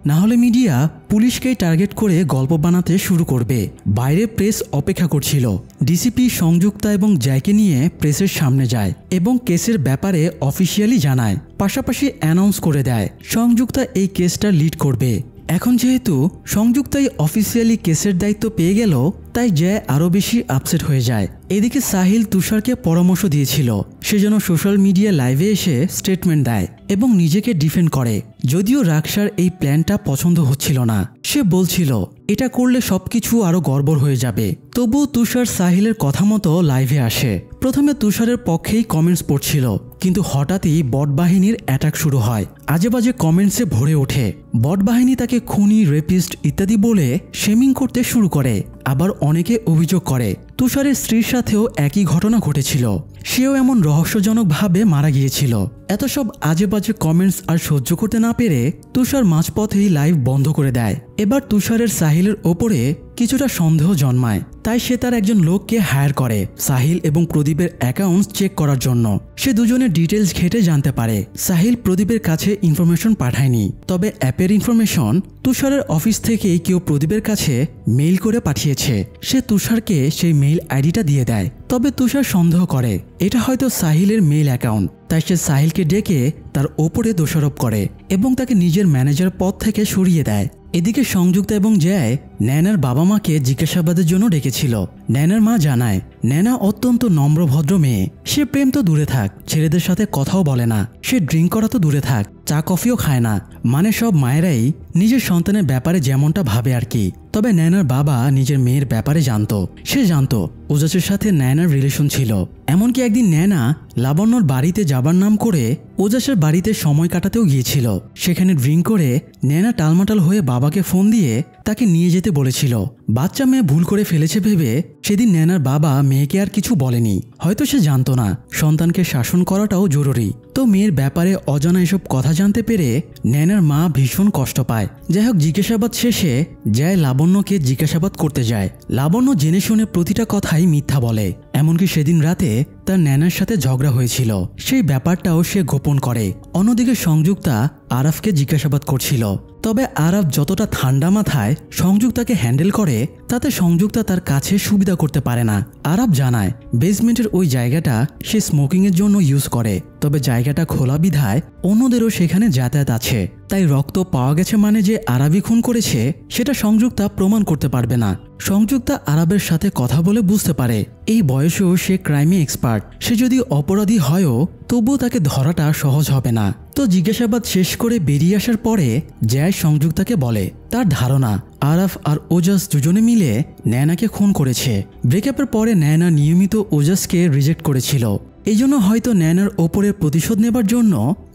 [SPEAKER 1] না হলে মিডিয়া পুলিশকেই টার্গেট করে গল্প বানাতে শুরু করবে। বাইরে প্রেস অপেক্ষা করছিল। ডিসিপি সংযুক্তা এবং জয়কে নিয়ে প্রেসের সামনে যায় এবং কেসের ব্যাপারে অফিসিয়ালি জানায়, পাশাপাশি অ্যানাউন্স করে দেয় সংযুক্তা এই কেসটা লিড করবে। এখন যেহেতু সংযুক্তাই অফিসিয়ালি কেসের দায়িত্ব পেয়ে গেল, তাই জয় আরও বেশি আপসেট হয়ে যায়। এদিকে সাহিল তুষারকে পরামর্শ দিয়েছিল সে যেন সোশ্যাল মিডিয়া লাইভে এসে স্টেটমেন্ট দেয় এবং নিজেকে ডিফেন্ড করে। যদিও রাক্সার এই প্ল্যানটা পছন্দ হচ্ছিল না, সে বলছিল এটা করলে সবকিছু আরো গড়বড় হয়ে যাবে। তবুও তুষার সাহিলের কথা মতো লাইভে আসে। প্রথমে তুষারের পক্ষেই কমেন্টস পড়ছিল, কিন্তু হঠাৎই বট বাহিনীর অ্যাটাক শুরু হয়। আজে বাজে কমেন্টসে ভরে ওঠে। বট বাহিনী তাকে খুনি, রেপিস্ট ইত্যাদি বলে শেমিং করতে শুরু করে। আবার অনেকে অভিযোগ করে তুষারের স্ত্রীর সাথেও একই ঘটনা ঘটেছিল, সেও এমন রহস্যজনকভাবে মারা গিয়েছিল। এত সব আজে বাজে কমেন্টস আর সহ্য করতে না পেরে তুষার মাঝপথেই লাইভ বন্ধ করে দেয়। এবার তুষারের সাহিলের ওপরে কিছুটা সন্দেহ জন্মায়, তাই সে তার একজন লোককে হায়ার করে সাহিল এবং প্রদীপের অ্যাকাউন্টস চেক করার জন্য। সে দুজনের ডিটেলস ঘেটে জানতে পারে সাহিল প্রদীপের কাছে ইনফরমেশন পাঠায়নি, তবে অ্যাপের ইনফরমেশন তুষারের অফিস থেকেই কেউ প্রদীপের কাছে মেইল করে পাঠিয়েছে। সে তুষারকে সেই মেইল আইডিটা দিয়ে দেয়, তবে তুষার সন্দেহ করে এটা হয়তো সাহিলের মেইল অ্যাকাউন্ট। তাই সে সাহিলকে ডেকে তার ওপরে দোষারোপ করে এবং তাকে নিজের ম্যানেজার পদ থেকে সরিয়ে দেয়। এদিকে সংযুক্তা এবং জয় ন্যানার বাবা মাকে জিজ্ঞাসাবাদের জন্য ডেকেছিল। ন্যানার মা জানায় ন্যানা অত্যন্ত নম্রভদ্র মেয়ে। সে প্রেম তো দূরে থাক, ছেলেদের সাথে কথাও বলে না। সে ড্রিঙ্ক করা তো দূরে থাক, চা কফিও খায় না। মানে সব মায়েরাই নিজের সন্তানের ব্যাপারে যেমনটা ভাবে আর কি। তবে ন্যানার বাবা নিজের মেয়ের ব্যাপারে জানতো। সে জানতো ওজাসের সাথে ন্যানার রিলেশন ছিল। এমনকি একদিন ন্যানা লাবণ্যর বাড়িতে যাবার নাম করে ওজাসের বাড়িতে সময় কাটাতেও গিয়েছিল। সেখানে ড্রিঙ্ক করে ন্যানা টালমাটাল হয়ে বাবাকে ফোন দিয়ে তাকে নিয়ে যেতে বলেছিল। বাচ্চা মেয়ে ভুল করে ফেলেছে ভেবে সেদিন ন্যানার বাবা মেয়েকে আর কিছু বলেনি। হয়তো সে জানতো না সন্তানকে শাসন করাটাও জরুরি। তো মেয়ের ব্যাপারে অজানা এসব কথা জানতে পেরে ন্যানার মা ভীষণ কষ্ট পায়। যাই হোক, জিজ্ঞাসাবাদ শেষে জয় লাবণ্যকে জিজ্ঞাসাবাদ করতে যায়। লাবণ্য জেনে শুনে প্রতিটা কথাই মিথ্যা বলে। এমনকি সেদিন রাতে তার ন্যানার সাথে ঝগড়া হয়েছিল, সেই ব্যাপারটাও সে গোপন করে। অন্যদিকে সংযুক্তা আরাফকে জিজ্ঞাসাবাদ করছিল। তবে আরাফ যতটা ঠান্ডা মাথায় সংযুক্তাকে হ্যান্ডেল করে, তাতে সংযুক্তা তার কাছে সুবিধা করতে পারে না। আরাফ জানায় বেসমেন্টের ওই জায়গাটা সে স্মোকিংয়ের জন্য ইউজ করে, তবে জায়গাটা খোলা বিধায় অন্যদেরও সেখানে যাতায়াত আছে। তাই রক্ত পাওয়া গেছে মানে যে আরাবই খুন করেছে সেটা সংযুক্তা প্রমাণ করতে পারবে না। সংযুক্তা আরাবের সাথে কথা বলে বুঝতে পারে এই বয়সেও সে ক্রাইমে এক্সপার্ট। সে যদি অপরাধী হয়ও তবুও তাকে ধরাটা সহজ হবে না। তো জিজ্ঞাসাবাদ শেষ করে বেরিয়ে আসার পরে জয় সংযুক্তাকে বলে তার ধারণা আরাফ আর ওজাস দুজনে মিলে ন্যানাকে খুন করেছে। ব্রেকআপের পরে ন্যানা নিয়মিত ওজাসকে রিজেক্ট করেছিল। এই জন্য হয়তো ন্যানার ওপরে প্রতিশোধ নেবার জন্য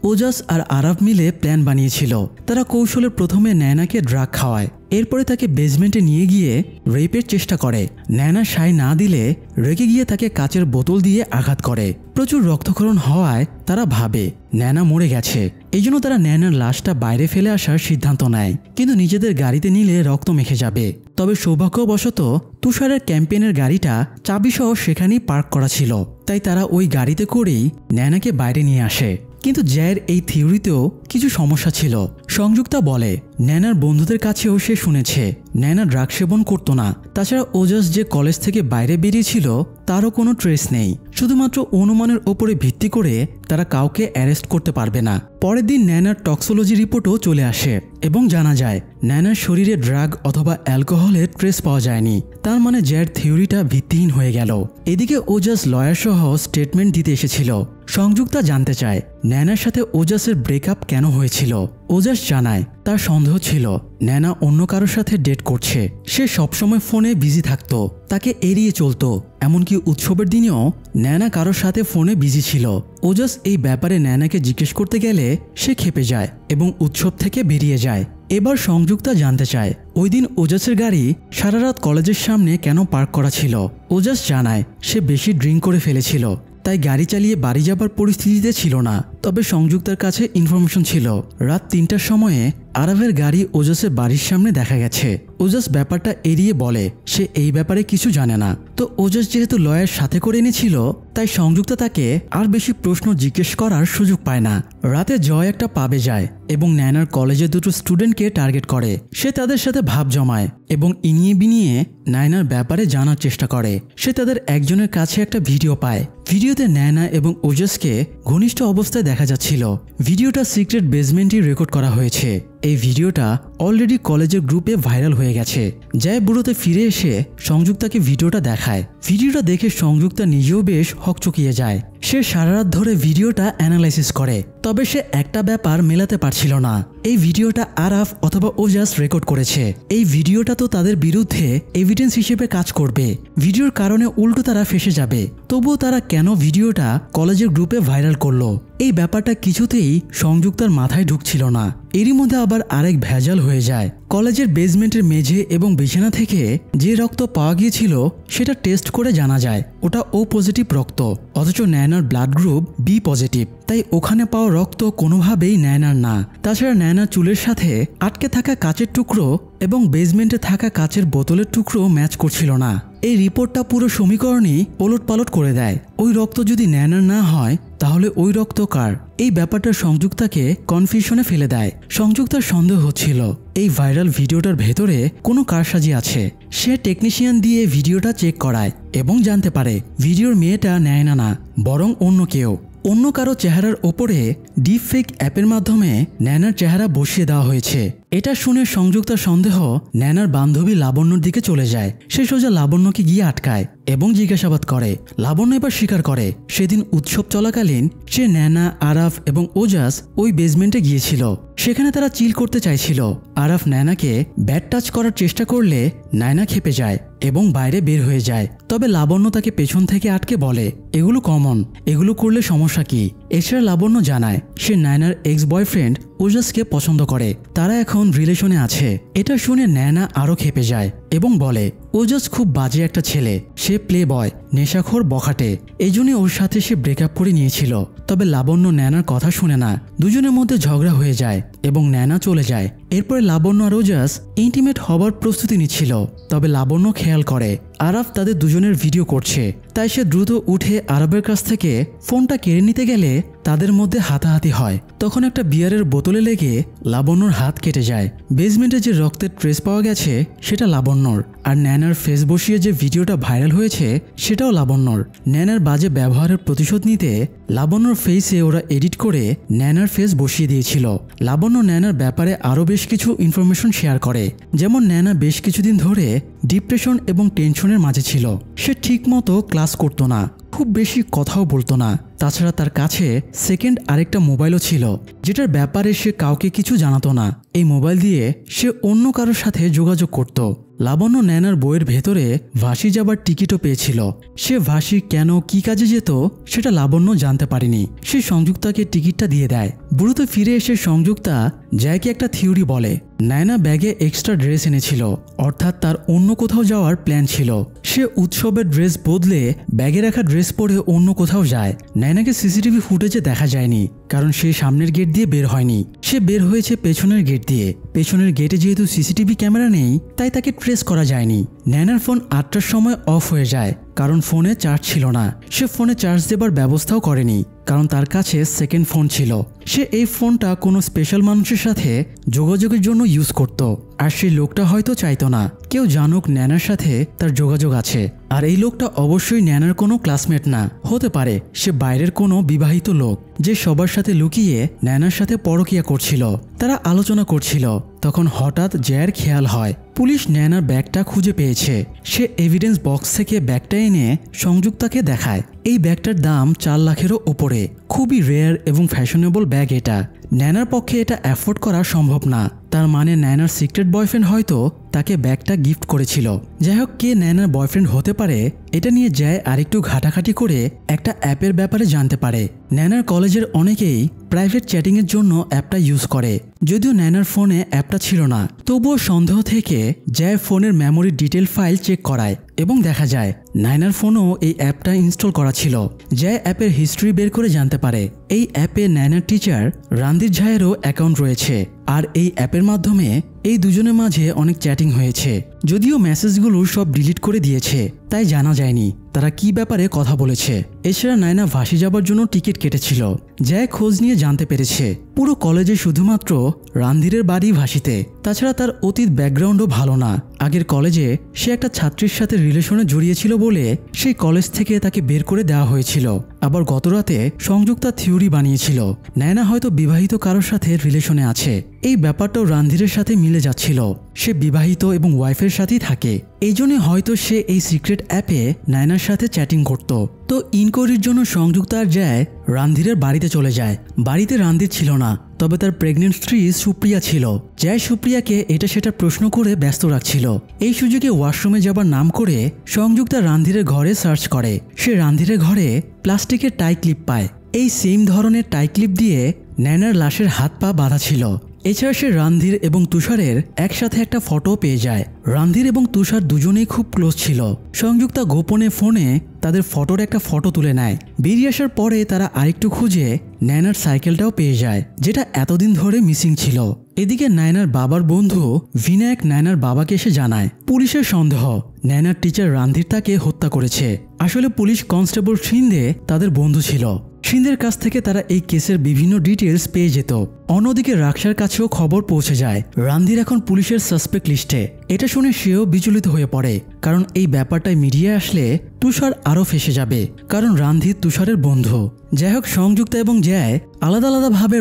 [SPEAKER 1] ওজাস আর আরাফ মিলে প্ল্যান বানিয়েছিল। তারা কৌশলে প্রথমে ন্যানাকে ড্রাগ খাওয়ায়, এরপরে তাকে বেসমেন্টে নিয়ে গিয়ে রেপের চেষ্টা করে। ন্যানা সায় না দিলে রেগে গিয়ে তাকে কাচের বোতল দিয়ে আঘাত করে। প্রচুর রক্তক্ষরণ হওয়ায় তারা ভাবে ন্যানা মরে গেছে। এই জন্য তারা ন্যানার লাশটা বাইরে ফেলে আসার সিদ্ধান্ত নেয়, কিন্তু নিজেদের গাড়িতে নিলে রক্ত মেখে যাবে। তবে সৌভাগ্যবশত তুষারের ক্যাম্পেইনের গাড়িটা চাবিসহ সেখানেই পার্ক করা ছিল, তাই তারা ওই গাড়িতে করেই ন্যানাকে বাইরে নিয়ে আসে। কিন্তু জয়ের এই থিওরিতেও কিছু সমস্যা ছিল। সংযুক্তা বলে ন্যানার বন্ধুদের কাছেও সে শুনেছে ন্যানা ড্রাগ সেবন করতো না। তাছাড়া ওজাস যে কলেজ থেকে বাইরে বেরিয়েছিল তারও কোনো ট্রেস নেই। শুধুমাত্র অনুমানের ওপরে ভিত্তি করে তারা কাউকে অ্যারেস্ট করতে পারবে না। পরের দিন ন্যানার টক্সোলজি রিপোর্টও চলে আসে এবং জানা যায় ন্যানার শরীরে ড্রাগ অথবা অ্যালকোহলের ট্রেস পাওয়া যায়নি। তার মানে জয়ের থিওরিটা ভিত্তিহীন হয়ে গেল। এদিকে ওজাস লয়ার সহ স্টেটমেন্ট দিতে এসেছিল। সংযুক্তা জানতে চায় ন্যানার সাথে ওজাসের ব্রেকআপ কেন হয়েছিল। ওজাস জানায় তার সন্দেহ ছিল ন্যানা অন্য কারোর সাথে ডেট করছে। সে সবসময় ফোনে বিজি থাকতো, তাকে এড়িয়ে চলতো। এমনকি উৎসবের দিনেও ন্যানা কারোর সাথে ফোনে বিজি ছিল। ওজাস এই ব্যাপারে ন্যানাকে জিজ্ঞেস করতে গেলে সে ক্ষেপে যায় এবং উৎসব থেকে বেরিয়ে যায়। এবার সংযুক্তা জানতে চায় ওই দিন ওজাসের গাড়ি সারা রাত কলেজের সামনে কেন পার্ক করা ছিল। ওজাস জানায় সে বেশি ড্রিঙ্ক করে ফেলেছিল, তাই গাড়ি চালিয়ে বাড়ি যাবার পরিস্থিতিতে ছিল না। তবে সংযুক্তার কাছে ইনফরমেশন ছিল রাত 3টার সময়ে আরাফের গাড়ি ওজাসের বাড়ির সামনে দেখা গেছে। ওজাস ব্যাপারটা এড়িয়ে বলে সে এই ব্যাপারে কিছু জানে না। তো ওজাস যেহেতু লয়ার সাথে করে এনেছিল তাই সংযুক্তা তাকে আর বেশি প্রশ্ন জিজ্ঞেস করার সুযোগ পায় না। রাতে জয় একটা পাবে যায় এবং ন্যানার কলেজের দুটো স্টুডেন্টকে টার্গেট করে। সে তাদের সাথে ভাব জমায় এবং ইনিয়ে বিনিয়ে নায়নার ব্যাপারে জানার চেষ্টা করে। সে তাদের একজনের কাছে একটা ভিডিও পায়। ভিডিওতে নায়না এবং ওজাসকে ঘনিষ্ঠ অবস্থায় দেখা যাচ্ছিল। ভিডিওটা সিক্রেট বেসমেন্টে রেকর্ড করা হয়েছে। এই ভিডিওটা অলরেডি কলেজের গ্রুপে ভাইরাল হয়ে গেছে। জয় বুড়োতে ফিরে এসে সংযুক্তাকে ভিডিওটা দেখায়। ভিডিওটা দেখে সংযুক্তা নিজেও বেশ হকচকিয়ে যায়। সে সারা রাত ধরে ভিডিওটা অ্যানালাইসিস করে, তবে সে একটা ব্যাপার মেলাতে পারছিল না। এই ভিডিওটা আরাফ অথবা ওজাস রেকর্ড করেছে। এই ভিডিওটা তো তাদের বিরুদ্ধে এভিডেন্স হিসেবে কাজ করবে। ভিডিওর কারণে উল্টো তারা ফেসে যাবে। তবুও তারা কেন ভিডিওটা কলেজের গ্রুপে ভাইরাল করলো, এই ব্যাপারটা কিছুতেই সংযুক্তার মাথায় ঢুকছিল না। এরই মধ্যে আবার আরেক ভেজাল হয়ে যায়। কলেজের বেসমেন্টের মেঝে এবং বিছানা থেকে যে রক্ত পাওয়া গিয়েছিল সেটা টেস্ট করে জানা যায় ওটা ও পজিটিভ রক্ত, অথচ নায়নার ব্লাড গ্রুপ বি পজিটিভ। তাই ওখানে পাওয়া রক্ত কোনোভাবেই নায়নার না। তাছাড়া নায়নার চুলের সাথে আটকে থাকা কাচের টুকরো এবং বেসমেন্টে থাকা কাচের বোতলের টুকরো ম্যাচ করছিল না। এই রিপোর্টটা পুরো সমীকরণই ওলটপালট করে দেয়। ওই রক্ত যদি নায়নার না হয় তাহলে ওই রক্ত কার? এই ব্যাপারটা সংযুক্তাকে কনফিউশনে ফেলে দেয়। সংযুক্তার সন্দেহ হচ্ছিল এই ভাইরাল ভিডিওটার ভেতরে কোনো কারসাজি আছে। সে টেকনিশিয়ান দিয়ে ভিডিওটা চেক করায় এবং জানতে পারে ভিডিওর মেয়েটা নায়না না, বরং অন্য কেউ। অন্য কারো চেহারার ওপরে ডিপ ফেক অ্যাপের মাধ্যমে নায়নার চেহারা বসিয়ে দেওয়া হয়েছে। এটা শুনে সংযুক্তার সন্দেহ নায়নার বান্ধবী লাবণ্যর দিকে চলে যায়। সে সোজা লাবণ্যকে গিয়ে আটকায় এবং জিজ্ঞাসাবাদ করে। লাবণ্য এবার স্বীকার করে সেদিন উৎসব চলাকালীন সে নায়না, আরাফ এবং ওজাস ওই বেসমেন্টে গিয়েছিল। সেখানে তারা চিল করতে চাইছিল। আরাফ নায়নাকে ব্যাড টাচ করার চেষ্টা করলে নায়না খেপে যায় এবং বাইরে বের হয়ে যায়। তবে লাবণ্য তাকে পেছন থেকে আটকে বলে এগুলো কমন, এগুলো করলে সমস্যা কি? এছাড়া লাবণ্য জানায় সে নায়নার এক্স বয়ফ্রেন্ড ওজাসকে পছন্দ করে, তারা এখন রিলেশনে আছে। এটা শুনে নায়না আরো খেপে যায় এবং বলে ওজাস খুব বাজে একটা ছেলে, সে প্লে বয়, নেশাখোর, বখাটে, এই জন্য ওর সাথে সে ব্রেকআপ করে নিয়েছিল। তবে লাবণ্য নায়নার কথা শুনে না। দুজনের মধ্যে ঝগড়া হয়ে যায় এবং নায়না চলে যায়। এরপরে লাবণ্য আর ওজাস ইন্টিমেট হবার প্রস্তুতি নিচ্ছিল। তবে লাবণ্য খেয়াল করে আরাফ তাদের দুজনের ভিডিও করছে, তাই সে দ্রুত উঠে আরাফের কাছ থেকে ফোনটা কেড়ে নিতে গেলে তাদের মধ্যে হাতাহাতি হয়। তখন একটা বিয়ারের বোতলে লেগে লাবণ্যর হাত কেটে যায়। বেসমেন্টে যে রক্তের ট্রেস পাওয়া গেছে সেটা লাবণ্যর, আর ন্যানার ফেস বসিয়ে যে ভিডিওটা ভাইরাল হয়েছে সেটাও লাবণ্যর। ন্যানার বাজে ব্যবহারের প্রতিশোধ নিতে লাবণ্যর ফেসে ওরা এডিট করে ন্যানার ফেস বসিয়ে দিয়েছিল। লাবণ্য ন্যানার ব্যাপারে আরও বেশ কিছু ইনফরমেশন শেয়ার করে, যেমন ন্যানা বেশ কিছুদিন ধরে ডিপ্রেশন এবং টেনশনের মাঝে ছিল। সে ঠিকমতো ক্লাস করতো না, খুব বেশি কথাও বলতো না। তাছাড়া তার কাছে সেকেন্ড আরেকটা মোবাইলও ছিল, যেটার ব্যাপারে সে কাউকে কিছু জানাতো না। এই মোবাইল দিয়ে সে অন্য কারোর সাথে যোগাযোগ করত। লাবণ্য ন্যানার বইয়ের ভেতরে ভাসি যাবার টিকিটও পেয়েছিল। সে ভাসি কেন কি কাজে যেত সেটা লাবণ্য জানতে পারেনি। সে সংযুক্তাকে টিকিটটা দিয়ে দেয়। বুড়োতে ফিরে এসে সংযুক্তা জয়কে একটা থিওরি বলে নায়না ব্যাগে এক্সট্রা ড্রেস এনেছিল, অর্থাৎ তার অন্য কোথাও যাওয়ার প্ল্যান ছিল। সে উৎসবের ড্রেস বদলে ব্যাগে রাখা ড্রেস পরে অন্য কোথাও যায়। নায়নাকে সিসিটিভি ফুটেজে দেখা যায়নি, কারণ সে সামনের গেট দিয়ে বের হয়নি, সে বের হয়েছে পেছনের গেট দিয়ে। পেছনের গেটে যেহেতু সিসিটিভি ক্যামেরা নেই তাই তাকে ট্রেস করা যায়নি। নায়নার ফোন 8টার সময় অফ হয়ে যায়, কারণ ফোনে চার্জ ছিল না। সে ফোনে চার্জ দেবার ব্যবস্থাও করেনি, কারণ তার কাছে সেকেন্ড ফোন ছিল। সে এই ফোনটা কোনো স্পেশাল মানুষের সাথে যোগাযোগের জন্য ইউজ করত, আর সেই লোকটা হয়তো চাইতো না কেউ জানুক ন্যানার সাথে তার যোগাযোগ আছে। আর এই লোকটা অবশ্যই ন্যানার কোনো ক্লাসমেট না, হতে পারে সে বাইরের কোনো বিবাহিত লোক যে সবার সাথে লুকিয়ে ন্যানার সাথে পরকীয়া করছিল। তারা আলোচনা করছিল, তখন হঠাৎ জয়ের খেয়াল হয় পুলিশ ন্যানার ব্যাগটা খুঁজে পেয়েছে। সে এভিডেন্স বক্স থেকে ব্যাগটা এনে সংযুক্তাকে দেখায়। এই ব্যাগটার দাম 4 লাখেরও উপরে, খুবই রেয়ার এবং ফ্যাশনেবল ব্যাগ। এটা ন্যানার পক্ষে এটা অ্যাফোর্ড করা সম্ভব না। তার মানে ন্যানার সিক্রেট বয়ফ্রেন্ড হয়তো তাকে ব্যাগটা গিফট করেছিল। যাই হোক, কে ন্যানার বয়ফ্রেন্ড হতে পারে এটা নিয়ে যায় আরেকটু ঘাটাঘাটি করে একটা অ্যাপের ব্যাপারে জানতে পারে। ন্যানার কলেজের অনেকেই প্রাইভেট চ্যাটিংয়ের জন্য অ্যাপটা ইউজ করে। যদিও ন্যানার ফোনে অ্যাপটা ছিল না, তবুও সন্দেহ থেকে যায় ফোনের মেমোরি ডিটেল ফাইল চেক করায় এবং দেখা যায় নায়নার ফোনও এই অ্যাপটা ইনস্টল করা ছিল। যে অ্যাপের হিস্ট্রি বের করে জানতে পারে এই অ্যাপে নায়নার টিচার রণধীর ঝায়েরও অ্যাকাউন্ট রয়েছে, আর এই অ্যাপের মাধ্যমে এই দুজনের মাঝে অনেক চ্যাটিং হয়েছে। যদিও মেসেজগুলো সব ডিলিট করে দিয়েছে, তাই জানা যায়নি তারা কি ব্যাপারে কথা বলেছে। এছাড়া নায়না ভাসি যাবার জন্য টিকিট কেটেছিল। জয় খোঁজ নিয়ে জানতে পেরেছে পুরো কলেজে শুধুমাত্র রণধীরের বাড়ি ভাসিতে, তাছাড়া তার অতীত ব্যাকগ্রাউন্ডও ভালো না। আগের কলেজে সে একটা ছাত্রীর সাথে রিলেশনে জড়িয়েছিল বলে সেই কলেজ থেকে তাকে বের করে দেওয়া হয়েছিল। আবার গতরাতে সংযুক্তা থিওরি বানিয়েছিল নায়না হয়তো বিবাহিত কারোর সাথে রিলেশনে আছে। এই ব্যাপারটাও রণধীরের সাথে মিলে যাচ্ছিল, সে বিবাহিত এবং ওয়াইফের সাথেই থাকে। এই জন্য হয়তো সে এই সিক্রেট অ্যাপে নায়নার সাথে চ্যাটিং করত। তো ইনকোয়ারির জন্য সংযুক্তা আর জয় রণধীরের বাড়িতে চলে যায়। বাড়িতে রণধীর ছিল না, তবে তার প্রেগনেন্ট স্ত্রী সুপ্রিয়া ছিল। জয় সুপ্রিয়াকে এটা সেটা প্রশ্ন করে ব্যস্ত রাখছিল। এই সুযোগে ওয়াশরুমে যাবার নাম করে সংযুক্তা রণধীরের ঘরে সার্চ করে। সে রণধীরের ঘরে প্লাস্টিকের টাই ক্লিপ পায়। এই সেম ধরনের টাই ক্লিপ দিয়ে নায়নার লাশের হাত পা বাঁধা ছিল। এছাড়া সে রণধীর এবং তুষারের একসাথে একটা ফটো পেয়ে যায়। রণধীর এবং তুষার দুজনেই খুব ক্লোজ ছিল। সংযুক্তা গোপনে ফোনে তাদের ফটোর একটা ফটো তুলে নেয়। বেরিয়ে আসার পরে তারা আরেকটু খুঁজে নায়নার সাইকেলটাও পেয়ে যায়, যেটা এতদিন ধরে মিসিং ছিল। এদিকে নায়নার বাবার বন্ধু বিনায়ক নায়নার বাবাকে এসে জানায় পুলিশের সন্দেহ নায়নার টিচার রণধীর তাকে হত্যা করেছে। আসলে পুলিশ কনস্টেবল সিন্ধে তাদের বন্ধু ছিল। সিন্ধের কাছ থেকে তারা এই কেসের বিভিন্ন ডিটেলস পেয়ে যেত। অন্যদিকে রাক্সার কাছেও খবর পৌঁছে যায় রণধীর এখন পুলিশের সাসপেক্ট লিস্টে। এটা শুনে সেও বিচলিত হয়ে পড়ে, কারণ এই ব্যাপারটায় মিডিয়ায় আসলে তুষার আরও ফেসে যাবে, কারণ রণধীর তুষারের বন্ধু। যাই হোক, সংযুক্তা এবং জয় আলাদা আলাদাভাবে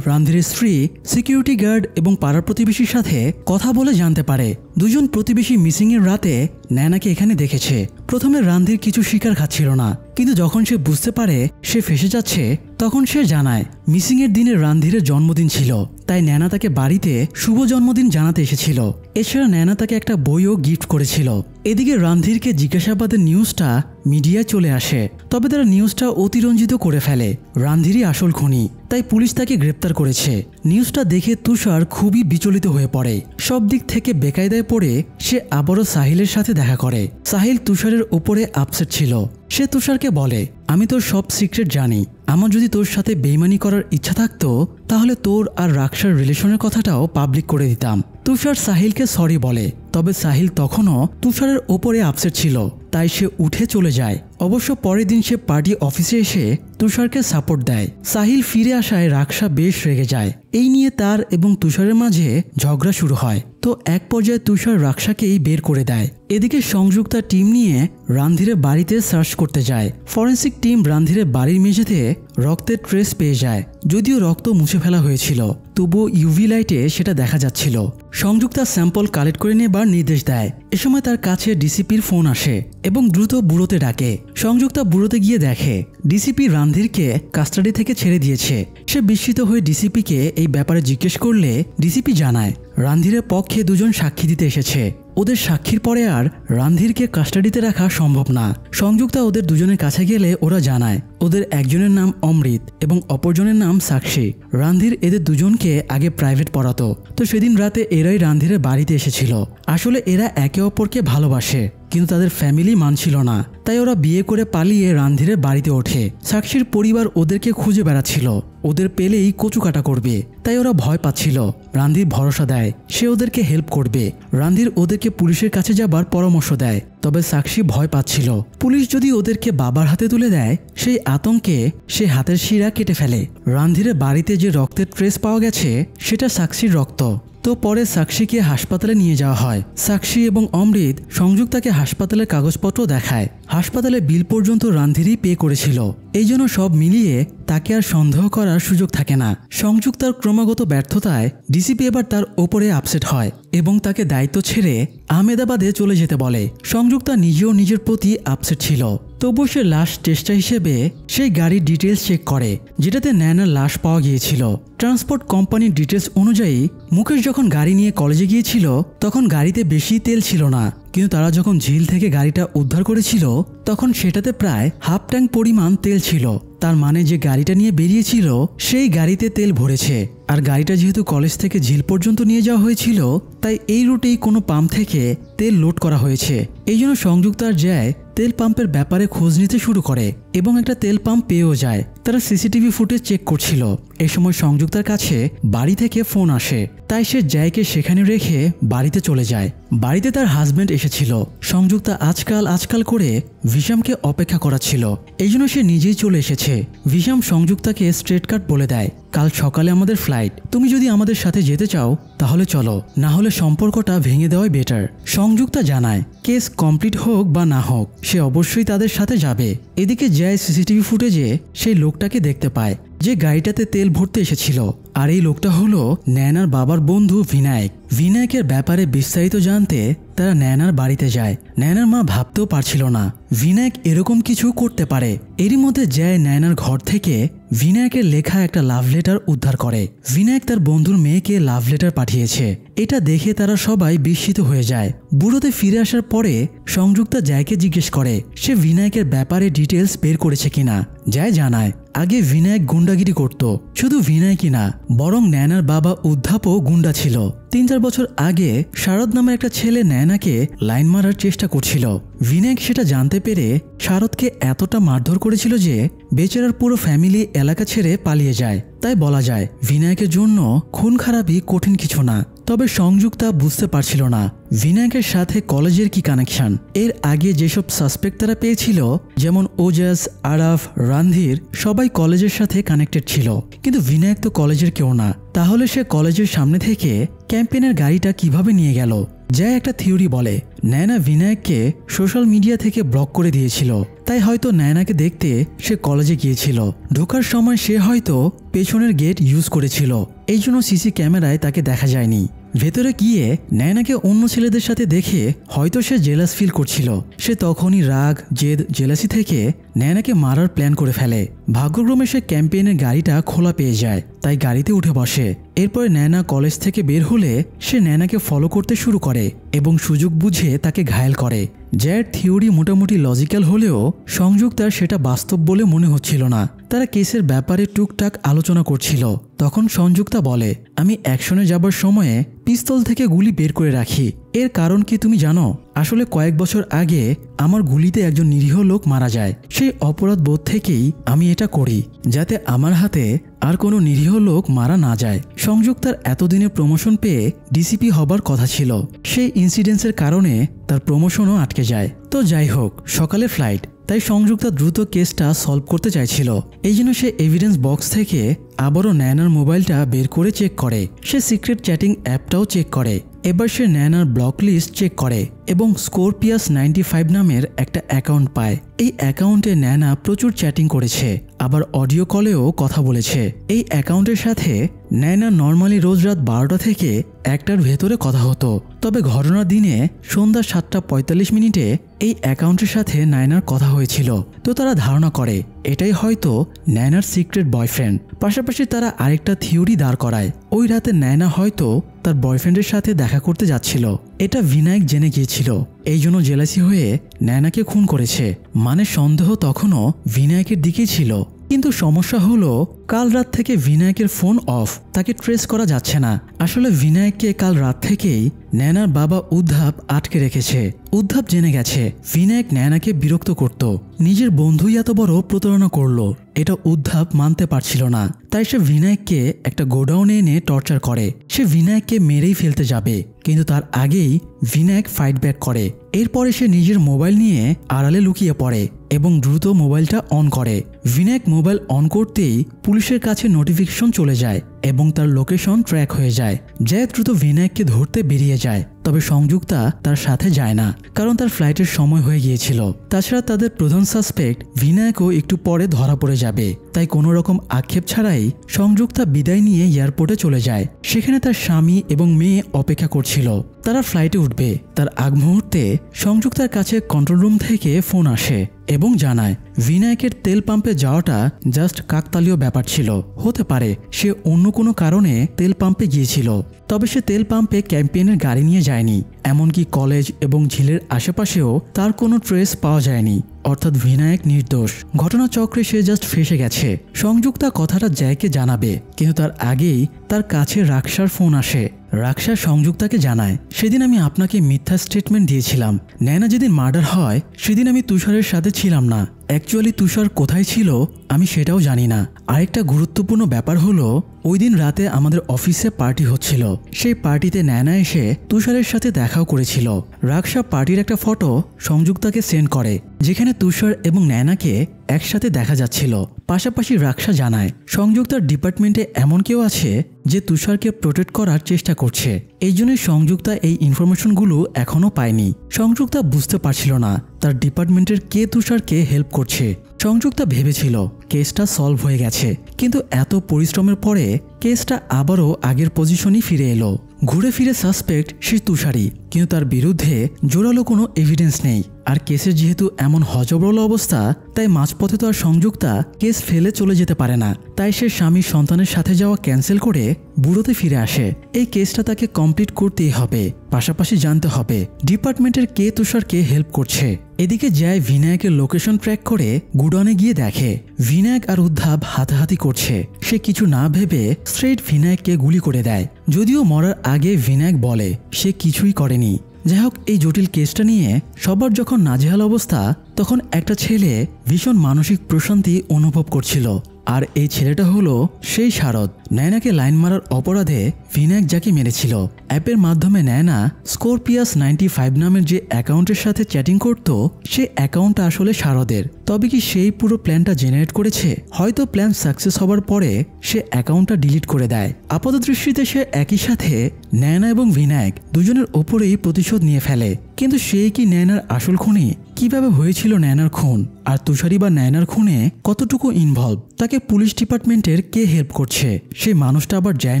[SPEAKER 1] রণধীরের স্ত্রী, সিকিউরিটি গার্ড এবং পাড়ার প্রতিবেশীর সাথে কথা বলে জানতে পারে দুজন প্রতিবেশী মিসিংয়ের রাতে নায়নাকে এখানে দেখেছে। প্রথমে রণধীর কিছু স্বীকার খাচ্ছিল না, কিন্তু যখন সে বুঝতে পারে সে ফেসে যাচ্ছে তখন সে জানায় মিসিংয়ের দিনে রণধীরের জন্মদিন ছিল, তাই নায়না তাকে বাড়িতে শুভ জন্মদিন জানাতে এসেছিল। এছাড়া নায়না তাকে একটা বইও গিফট করেছিল। এদিকে রণধীরকে জিজ্ঞাসাবাদের নিউজটা মিডিয়ায় চলে আসে, তবে তারা নিউজটা অতিরঞ্জিত করে ফেলে। রণধীরই আসল খুনি, তাই পুলিশ তাকে গ্রেপ্তার করেছে। নিউজটা দেখে তুষার খুবই বিচলিত হয়ে পড়ে। সব দিক থেকে বেকায়দায় পড়ে সে আবারও সাহিলের সাথে দেখা করে। সাহিল তুষারের উপরে আপসেট ছিল। সে তুষারকে বলে, আমি তোর সব সিক্রেট জানি। আমার যদি তোর সাথে বেইমানি করার ইচ্ছা থাকতো তাহলে তোর আর রাক্সার রিলেশনের কথাটাও পাবলিক করে দিতাম। তুষার সাহিলকে সরি বলে, তবে সাহিল তখনও তুষারের ওপরে আপসেট ছিল, তাই সে উঠে চলে যায়। অবশ্য পরের দিন সে পার্টি অফিসে এসে তুষারকে সাপোর্ট দেয়। সাহিল ফিরে আসায় রাক্সা বেশ রেগে যায়। এই নিয়ে তার এবং তুষারের মাঝে ঝগড়া শুরু হয়। তো এক পর্যায়ে তুষার রাক্সাকেই বের করে দেয়। এদিকে সংযুক্তা টিম নিয়ে রণধীরের বাড়িতে সার্চ করতে যায়। ফরেন্সিক টিম রণধীরের বাড়ির মেঝেতে রক্তের ট্রেস পেয়ে যায়। যদিও রক্ত মুছে ফেলা হয়েছিল, তবুও ইউভি লাইটে সেটা দেখা যাচ্ছিল। সংযুক্তা স্যাম্পল কালেক্ট করে নেবার নির্দেশ দেয়। এ সময় তার কাছে ডিসিপির ফোন আসে এবং দ্রুত ব্যুরোতে ডাকে। সংযুক্তা ব্যুরোতে গিয়ে দেখে ডিসিপি রণধীরকে কাস্টাডি থেকে ছেড়ে দিয়েছে। সে বিস্মিত হয়ে ডিসিপিকে এই ব্যাপারে জিজ্ঞেস করলে ডিসিপি জানায় রণধীরের পক্ষে দুজন সাক্ষী দিতে এসেছে। ওদের সাক্ষীর পরে আর রণধীরকে কাস্টাডিতে রাখা সম্ভব না। সংযুক্তা ওদের দুজনের কাছে গেলে ওরা জানায় ওদের একজনের নাম অমৃত এবং অপরজনের নাম সাক্ষী। রণধীর এদের দুজনকে আগে প্রাইভেট পড়াতো, তো সেদিন রাতে এরাই রণধীরের বাড়িতে এসেছিল। আসলে এরা একে অপরকে ভালোবাসে, কিন্তু তাদের ফ্যামিলি মানছিল না, তাই ওরা বিয়ে করে পালিয়ে রণধীরের বাড়িতে ওঠে। সাক্ষীর পরিবার ওদেরকে খুঁজে বেড়াচ্ছিল, ওদের পেলেই কচুকাটা করবে, তাই ওরা ভয় পাচ্ছিল। রণধীর ভরসা দেয় সে ওদেরকে হেল্প করবে। রণধীর ওদেরকে পুলিশের কাছে যাবার পরামর্শ দেয়, তবে সাক্ষী ভয় পাচ্ছিল পুলিশ যদি ওদেরকে বাবার হাতে তুলে দেয়। সেই আতঙ্কে সে হাতের শিরা কেটে ফেলে। রণধীরের বাড়িতে যে রক্তের ট্রেস পাওয়া গেছে সেটা সাক্ষীর রক্ত। তো পরে সাক্ষীকে হাসপাতালে নিয়ে যাওয়া হয়। সাক্ষী এবং অমৃত সংযুক্তাকে হাসপাতালের কাগজপত্র দেখায়। হাসপাতালে বিল পর্যন্ত রণধীরই পে করেছিল। এই জন্য সব মিলিয়ে তাকে আর সন্দেহ করার সুযোগ থাকে না। সংযুক্তার ক্রমাগত ব্যর্থতায় ডিসিপি এবার তার ওপরে আপসেট হয় এবং তাকে দায়িত্ব ছেড়ে আহমেদাবাদে চলে যেতে বলে। সংযুক্তা নিজেও নিজের প্রতি আপসেট ছিল, তবু সে লাশ চেষ্টা হিসেবে সেই গাড়ির ডিটেলস চেক করে যেটাতে নায়নার লাশ পাওয়া গিয়েছিল। ট্রান্সপোর্ট কোম্পানির ডিটেলস অনুযায়ী মুকেশ যখন গাড়ি নিয়ে কলেজে গিয়েছিল তখন গাড়িতে বেশি তেল ছিল না, কিন্তু তারা যখন ঝিল থেকে গাড়িটা উদ্ধার করেছিল তখন সেটাতে প্রায় হাফ ট্যাঙ্ক পরিমাণ তেল ছিল। তার মানে যে গাড়িটা নিয়ে বেরিয়েছিল সেই গাড়িতে তেল ভরেছে। আর গাড়িটা যেহেতু কলেজ থেকে ঝিল পর্যন্ত নিয়ে যাওয়া হয়েছিল, তাই এই রুটেই কোনো পাম্প থেকে তেল লোড করা হয়েছে। এই জন্য সংযুক্তা আর জয় তেল পাম্পের ব্যাপারে খোঁজ নিতে শুরু করে এবং একটা তেল পাম্প পেয়েও যায়। তারা সিসিটিভি ফুটেজ চেক করছিল। এই সময় সংযুক্তার কাছে বাড়ি থেকে ফোন আসে, তাই সে জয়কে সেখানে রেখে বাড়িতে চলে যায়। বাড়িতে তার হাজব্যান্ড এসেছিল। সংযুক্তা আজকাল করে ভিশামকে অপেক্ষা করাচ্ছিল, এই জন্য সে নিজেই চলে এসেছে। ভিশাম সংযুক্তাকে স্ট্রেট কাট বলে দেয়, কাল সকালে আমাদের ফ্লাইট, তুমি যদি আমাদের সাথে যেতে চাও তাহলে চলো, না হলে সম্পর্কটা ভেঙে দেওয়াই বেটার। সংযুক্তা জানায় কেস কমপ্লিট হোক বা না হোক সে অবশ্যই তাদের সাথে যাবে। এদিকে জয় সিসিটিভি ফুটেজে সেই লোকটাকে দেখতে পায় যে গাড়িটাতে তেল ভরতে এসেছিল, আর এই লোকটা হলো ন্যানার বাবার বন্ধু বিনায়ক। বিনায়কের ব্যাপারে বিস্তারিত জানতে তারা ন্যানার বাড়িতে যায়। ন্যানার মা ভাবতেও পারছিল না বিনায়ক এরকম কিছু করতে পারে। এরই মধ্যে জয় ন্যানার ঘর থেকে বিনায়কের লেখা একটা লাভ লেটার উদ্ধার করে। বিনায়ক তার বন্ধুর মেয়েকে লাভ লেটার পাঠিয়েছে। এটা দেখে তারা সবাই বিস্মিত হয়ে যায়। বুড়োতে ফিরে আসার পরে সংযুক্তা জয়কে জিজ্ঞেস করে সে বিনায়কের ব্যাপারে ডিটেলস বের করেছে কিনা। জয় জানায় আগে বিনায়ক গুন্ডাগিরি করত, শুধু বিনায়কই না বরং ন্যানার বাবা উদ্ধাপও গুন্ডা ছিল। 3-4 বছর আগে শারদ নামের একটা ছেলে ন্যানাকে লাইন মারার চেষ্টা করছিল। বিনায়ক সেটা জানতে পেরে শারদকে এতটা মারধর করেছিল যে বেচারার পুরো ফ্যামিলি এলাকা ছেড়ে পালিয়ে যায়। তাই বলা যায় বিনায়কের জন্য খুন খারাপই কঠিন কিছু না। তবে সংযুক্তা বুঝতে পারছিল না বিনায়কের সাথে কলেজের কি কানেকশন। এর আগে যেসব সাসপেক্ট তারা পেয়েছিল যেমন ওজাস, আরাফ, রানধীর, সবাই কলেজের সাথে কানেক্টেড ছিল, কিন্তু বিনায়ক তো কলেজের কেউ না। তাহলে সে কলেজের সামনে থেকে ক্যাম্পেনের গাড়িটা কিভাবে নিয়ে গেল? জয় একটা থিওরি বলে ন্যানা বিনায়ককে সোশ্যাল মিডিয়া থেকে ব্লক করে দিয়েছিল, তাই হয়তো ন্যানাকে দেখতে সে কলেজে গিয়েছিল। ঢোকার সময় সে হয়তো পেছনের গেট ইউজ করেছিল, এই জন্য সিসি ক্যামেরায় তাকে দেখা যায়নি। ভেতরে গিয়ে ন্যানাকে অন্য ছেলেদের সাথে দেখে হয়তো সে জেলাস ফিল করছিল। সে তখনই রাগ, জেদ, জেলাসি থেকে ন্যানাকে মারার প্ল্যান করে ফেলে। ভাগ্যক্রমে সে ক্যাম্পেইনের গাড়িটা খোলা পেয়ে যায়, তাই গাড়িতে উঠে বসে। এরপরে ন্যানা কলেজ থেকে বের হলে সে ন্যানাকে ফলো করতে শুরু করে এবং সুযোগ বুঝে তাকে ঘায়েল করে। জয়ের থিওরি মোটামুটি লজিক্যাল হলেও সংযুক্তার সেটা বাস্তব বলে মনে হচ্ছিল না। তারা কেসের ব্যাপারে টুকটাক আলোচনা করছিল। তখন সংযুক্তা বলে আমি অ্যাকশনে যাবার সময়ে পিস্তল থেকে গুলি বের করে রাখি। এর কারণ কি তুমি জানো? আসলে কয়েক বছর আগে আমার গুলিতে একজন নিরীহ লোক মারা যায়। সেই অপরাধ বোধ থেকেই আমি এটা করি, যাতে আমার হাতে আর কোনো নিরীহ লোক মারা না যায়। সংযুক্তার এতদিনে প্রমোশন পেয়ে ডিসিপি হবার কথা ছিল। সেই ইনসিডেন্টসের কারণে তার প্রমোশনও আটকে যায়। তো যাই হোক, সকালে ফ্লাইট, তাই সংযুক্তা দ্রুত কেসটা সলভ করতে চাইছিল। এই জন্য সে এভিডেন্স বক্স থেকে আবারও ন্যানার মোবাইলটা বের করে চেক করে। সে সিক্রেট চ্যাটিং অ্যাপটাও চেক করে। এবার সে ন্যানার ব্লক লিস্ট চেক করে এবং স্কোরপিয়াস 95 নামের একটা অ্যাকাউন্ট পায়। এই অ্যাকাউন্টে ন্যানা প্রচুর চ্যাটিং করেছে, আবার অডিও কলেও কথা বলেছে। এই অ্যাকাউন্টের সাথে ন্যানা নর্মালি রোজ রাত 12টা থেকে 1টার ভেতরে কথা হতো। তবে ঘটনার দিনে সন্ধ্যা 7:45 এই অ্যাকাউন্টের সাথে নায়নার কথা হয়েছিল। তো তারা ধারণা করে এটাই হয়তো নায়নার সিক্রেট বয়ফ্রেন্ড। পাশাপাশি তারা আরেকটা থিওরি দাঁড় করায় ওই রাতে নায়না হয়তো তার বয়ফ্রেন্ডের সাথে দেখা করতে যাচ্ছিল। এটা বিনায়ক জেনে গিয়েছিল, এই জন্য জেলাসি হয়ে নায়নাকে খুন করেছে। মানে সন্দেহ তখনও বিনায়কের দিকেই ছিল। কিন্তু সমস্যা হলো কাল রাত থেকে বিনায়কের ফোন অফ, তাকে ট্রেস করা যাচ্ছে না। আসলে বিনায়ককে কাল রাত থেকেই ন্যানার বাবা উদ্ধাপ আটকে রেখেছে। উদ্ধাপ জেনে গেছে বিনায়ক ন্যানাকে বিরক্ত করত, নিজের বন্ধুই এত বড় প্রতারণা করলো, এটা উদ্ধাপ মানতে পারছিল না। তাই সে বিনায়ককে একটা গোডাউনে এনে টর্চার করে। সে বিনায়ককে মেরেই ফেলতে যাবে, কিন্তু তার আগেই বিনায়ক ফাইট ব্যাক করে। এরপরে সে নিজের মোবাইল নিয়ে আড়ালে লুকিয়ে পড়ে এবং দ্রুত মোবাইলটা অন করে। বিনায়ক মোবাইল অন করতেই পুলিশের কাছে নোটিফিকেশন চলে যায় এবং তার লোকেশন ট্র্যাক হয়ে যায়। জয় দ্রুত বিনায়ককে ধরতে বেরিয়ে যায়, তবে সংযুক্তা তার সাথে যায় না, কারণ তার ফ্লাইটের সময় হয়ে গিয়েছিল। তাছাড়া তাদের প্রধান সাসপেক্ট বিনায়কও একটু পরে ধরা পড়ে যাবে, তাই কোনো রকম আক্ষেপ ছাড়াই সংযুক্তা বিদায় নিয়ে এয়ারপোর্টে চলে যায়। সেখানে তার স্বামী এবং মেয়ে অপেক্ষা করছিল। তারা ফ্লাইটে উঠবে, তার আগ মুহূর্তে সংযুক্তার কাছে কন্ট্রোল রুম থেকে ফোন আসে এবং জানায় বিনায়কের তেল পাম্পে যাওয়াটা জাস্ট কাকতালীয় ব্যাপার ছিল। হতে পারে সে অন্য কোনো কারণে তেল পাম্পে গিয়েছিল। তবে সে তেল পাম্পে ক্যাম্পেইনের গাড়ি নিয়ে যায়নি। এমনকি কলেজ এবং ঝিলের আশেপাশেও তার কোনো ট্রেস পাওয়া যায়নি। অর্থাৎ ভিনায়ক নির্দোষ। ঘটনাচক্রে সে জাস্ট ফেসে গেছে। সংযুক্তা কথাটা জ্যায়কে জানাবে, কিন্তু তার আগেই তার কাছে রাক্সার ফোন আসে। রাক্সা সংযুক্তাকে জানায়, সেদিন আমি আপনাকে মিথ্যা স্টেটমেন্ট দিয়েছিলাম। নয়না যেদিন মার্ডার হয় সেদিন আমি তুষারের সাথে ছিলাম না। অ্যাকচুয়ালি তুষার কোথায় ছিল আমি সেটাও জানি না। আরেকটা গুরুত্বপূর্ণ ব্যাপার হলো, ওই দিন রাতে আমাদের অফিসে পার্টি হচ্ছিল। সেই পার্টিতে নয়না এসে তুষারের সাথে দেখাও করেছিল। রাক্সা পার্টির একটা ফটো সংযুক্তাকে সেন্ড করে, যেখানে তুষার এবং নয়নাকে একসাথে দেখা যাচ্ছিল। পাশাপাশি রাক্সা জানায় সংযুক্তার ডিপার্টমেন্টে এমন কেউ আছে যে তুষারকে প্রোটেক্ট করার চেষ্টা করছে। এই জন্যই সংযুক্তা এই ইনফরমেশনগুলো এখনো পায়নি। সংযুক্তা বুঝতে পারছিল না তার ডিপার্টমেন্টের কে তুষারকে হেল্প করছে। সংযুক্তা ভেবেছিল কেসটা সলভ হয়ে গেছে, কিন্তু এত পরিশ্রমের পরে কেসটা আবারও আগের পজিশনই ফিরে এলো। ঘুরে ফিরে সাসপেক্ট সে তুষারই, কিন্তু তার বিরুদ্ধে জোরালো কোনো এভিডেন্স নেই। আর কেসের যেহেতু এমন হজবরল অবস্থা, তাই মাঝপথে তো আর সংযুক্তা কেস ফেলে চলে যেতে পারে না। তাই সে স্বামী সন্তানের সাথে যাওয়া ক্যান্সেল করে বুড়োতে ফিরে আসে। এই কেসটা তাকে কমপ্লিট করতেই হবে। পাশাপাশি জানতে হবে ডিপার্টমেন্টের কে তুষারকে হেল্প করছে। এদিকে জ্যায় ভিনায়কের লোকেশন ট্র্যাক করে গুডনে গিয়ে দেখে ভিনায়ক আর উদ্ধাব হাতাহাতি করছে। সে কিছু না ভেবে স্ট্রেট ভিনায়ককে গুলি করে দেয়। যদিও মরার আগে ভিনায়ক বলে সে কিছুই করেনি। যাই হোক, এই জটিল কেসটা নিয়ে সবার যখন নাজেহাল অবস্থা, তখন একটা ছেলে ভীষণ মানসিক প্রশান্তি অনুভব করছিল। আর এই ছেলেটা হলো সেই শারদ। নয়নাকে লাইন মারার অপরাধে ভিনায়ক যাকে মেরেছিল। অ্যাপের মাধ্যমে নয়না স্করপিয়াস 95 নামের যে অ্যাকাউন্টের সাথে চ্যাটিং করত, সে অ্যাকাউন্টটা আসলে শারদের। তবে কি সেই পুরো প্ল্যানটা জেনারেট করেছে? হয়তো প্ল্যান সাকসেস হবার পরে সে অ্যাকাউন্টটা ডিলিট করে দেয়। আপাত দৃষ্টিতে সে একই সাথে নয়না এবং ভিনায়ক দুজনের ওপরেই প্রতিশোধ নিয়ে ফেলে। কিন্তু সেই কি নয়নার আসল খুনি? কিভাবে হয়েছিল নয়নার খুন? আর তুষারি বা নয়নার খুনে কতটুকু ইনভলভ? তাকে পুলিশ ডিপার্টমেন্টের কে হেল্প করছে? সেই মানুষটা আবার জ্যায়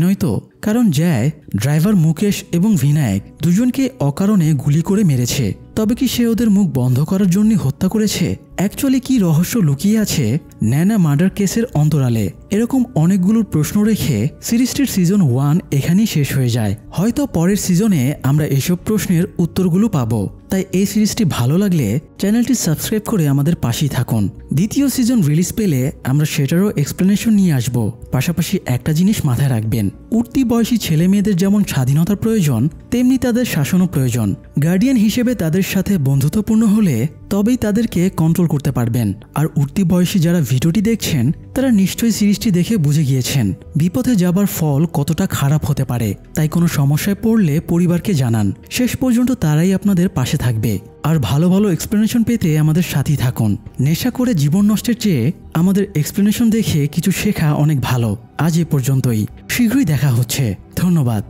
[SPEAKER 1] নয় তো? কারণ জ্যায় ড্রাইভার মুকেশ এবং ভিনায়ক দুজনকে অকারণে গুলি করে মেরেছে। তবে কি সে ওদের মুখ বন্ধ করার জন্য হত্যা করেছে? অ্যাকচুয়ালি কি রহস্য লুকিয়ে আছে নয়না মার্ডার কেসের অন্তরালে? এরকম অনেকগুলো প্রশ্ন রেখে সিরিজটির সিজন 1 এখানেই শেষ হয়ে যায়। হয়তো পরের সিজনে আমরা এসব প্রশ্নের উত্তরগুলো পাবো। তাই এই সিরিজটি ভালো লাগলে চ্যানেলটি সাবস্ক্রাইব করে আমাদের পাশেই থাকুন। দ্বিতীয় সিজন রিলিজ পেলে আমরা সেটারও এক্সপ্লেনেশন নিয়ে আসব। পাশাপাশি একটা জিনিস মাথায় রাখবেন, উঠতি বয়সী ছেলে মেয়েদের যেমন স্বাধীনতার প্রয়োজন, তেমনি তাদের শাসনও প্রয়োজন। গার্ডিয়ান হিসেবে তাদের সাথে বন্ধুত্বপূর্ণ হলে তবেই তাদেরকে কন্ট্রোল করতে পারবেন। আর উঠতি বয়সী যারা ভিডিওটি দেখছেন, তারা নিশ্চয়ই সিরিজটি দেখে বুঝে গিয়েছেন বিপথে যাবার ফল কতটা খারাপ হতে পারে। তাই কোনো সমস্যায় পড়লে পরিবারকে জানান। শেষ পর্যন্ত তারাই আপনাদের পাশে থাকবে। আর ভালো ভালো এক্সপ্লেনেশন পেতে আমাদের সাথেই থাকুন। নেশা করে জীবন নষ্টের চেয়ে আমাদের এক্সপ্লেনেশন দেখে কিছু শেখা অনেক ভালো। আজ এ পর্যন্তই। শীঘ্রই দেখা হচ্ছে। ধন্যবাদ।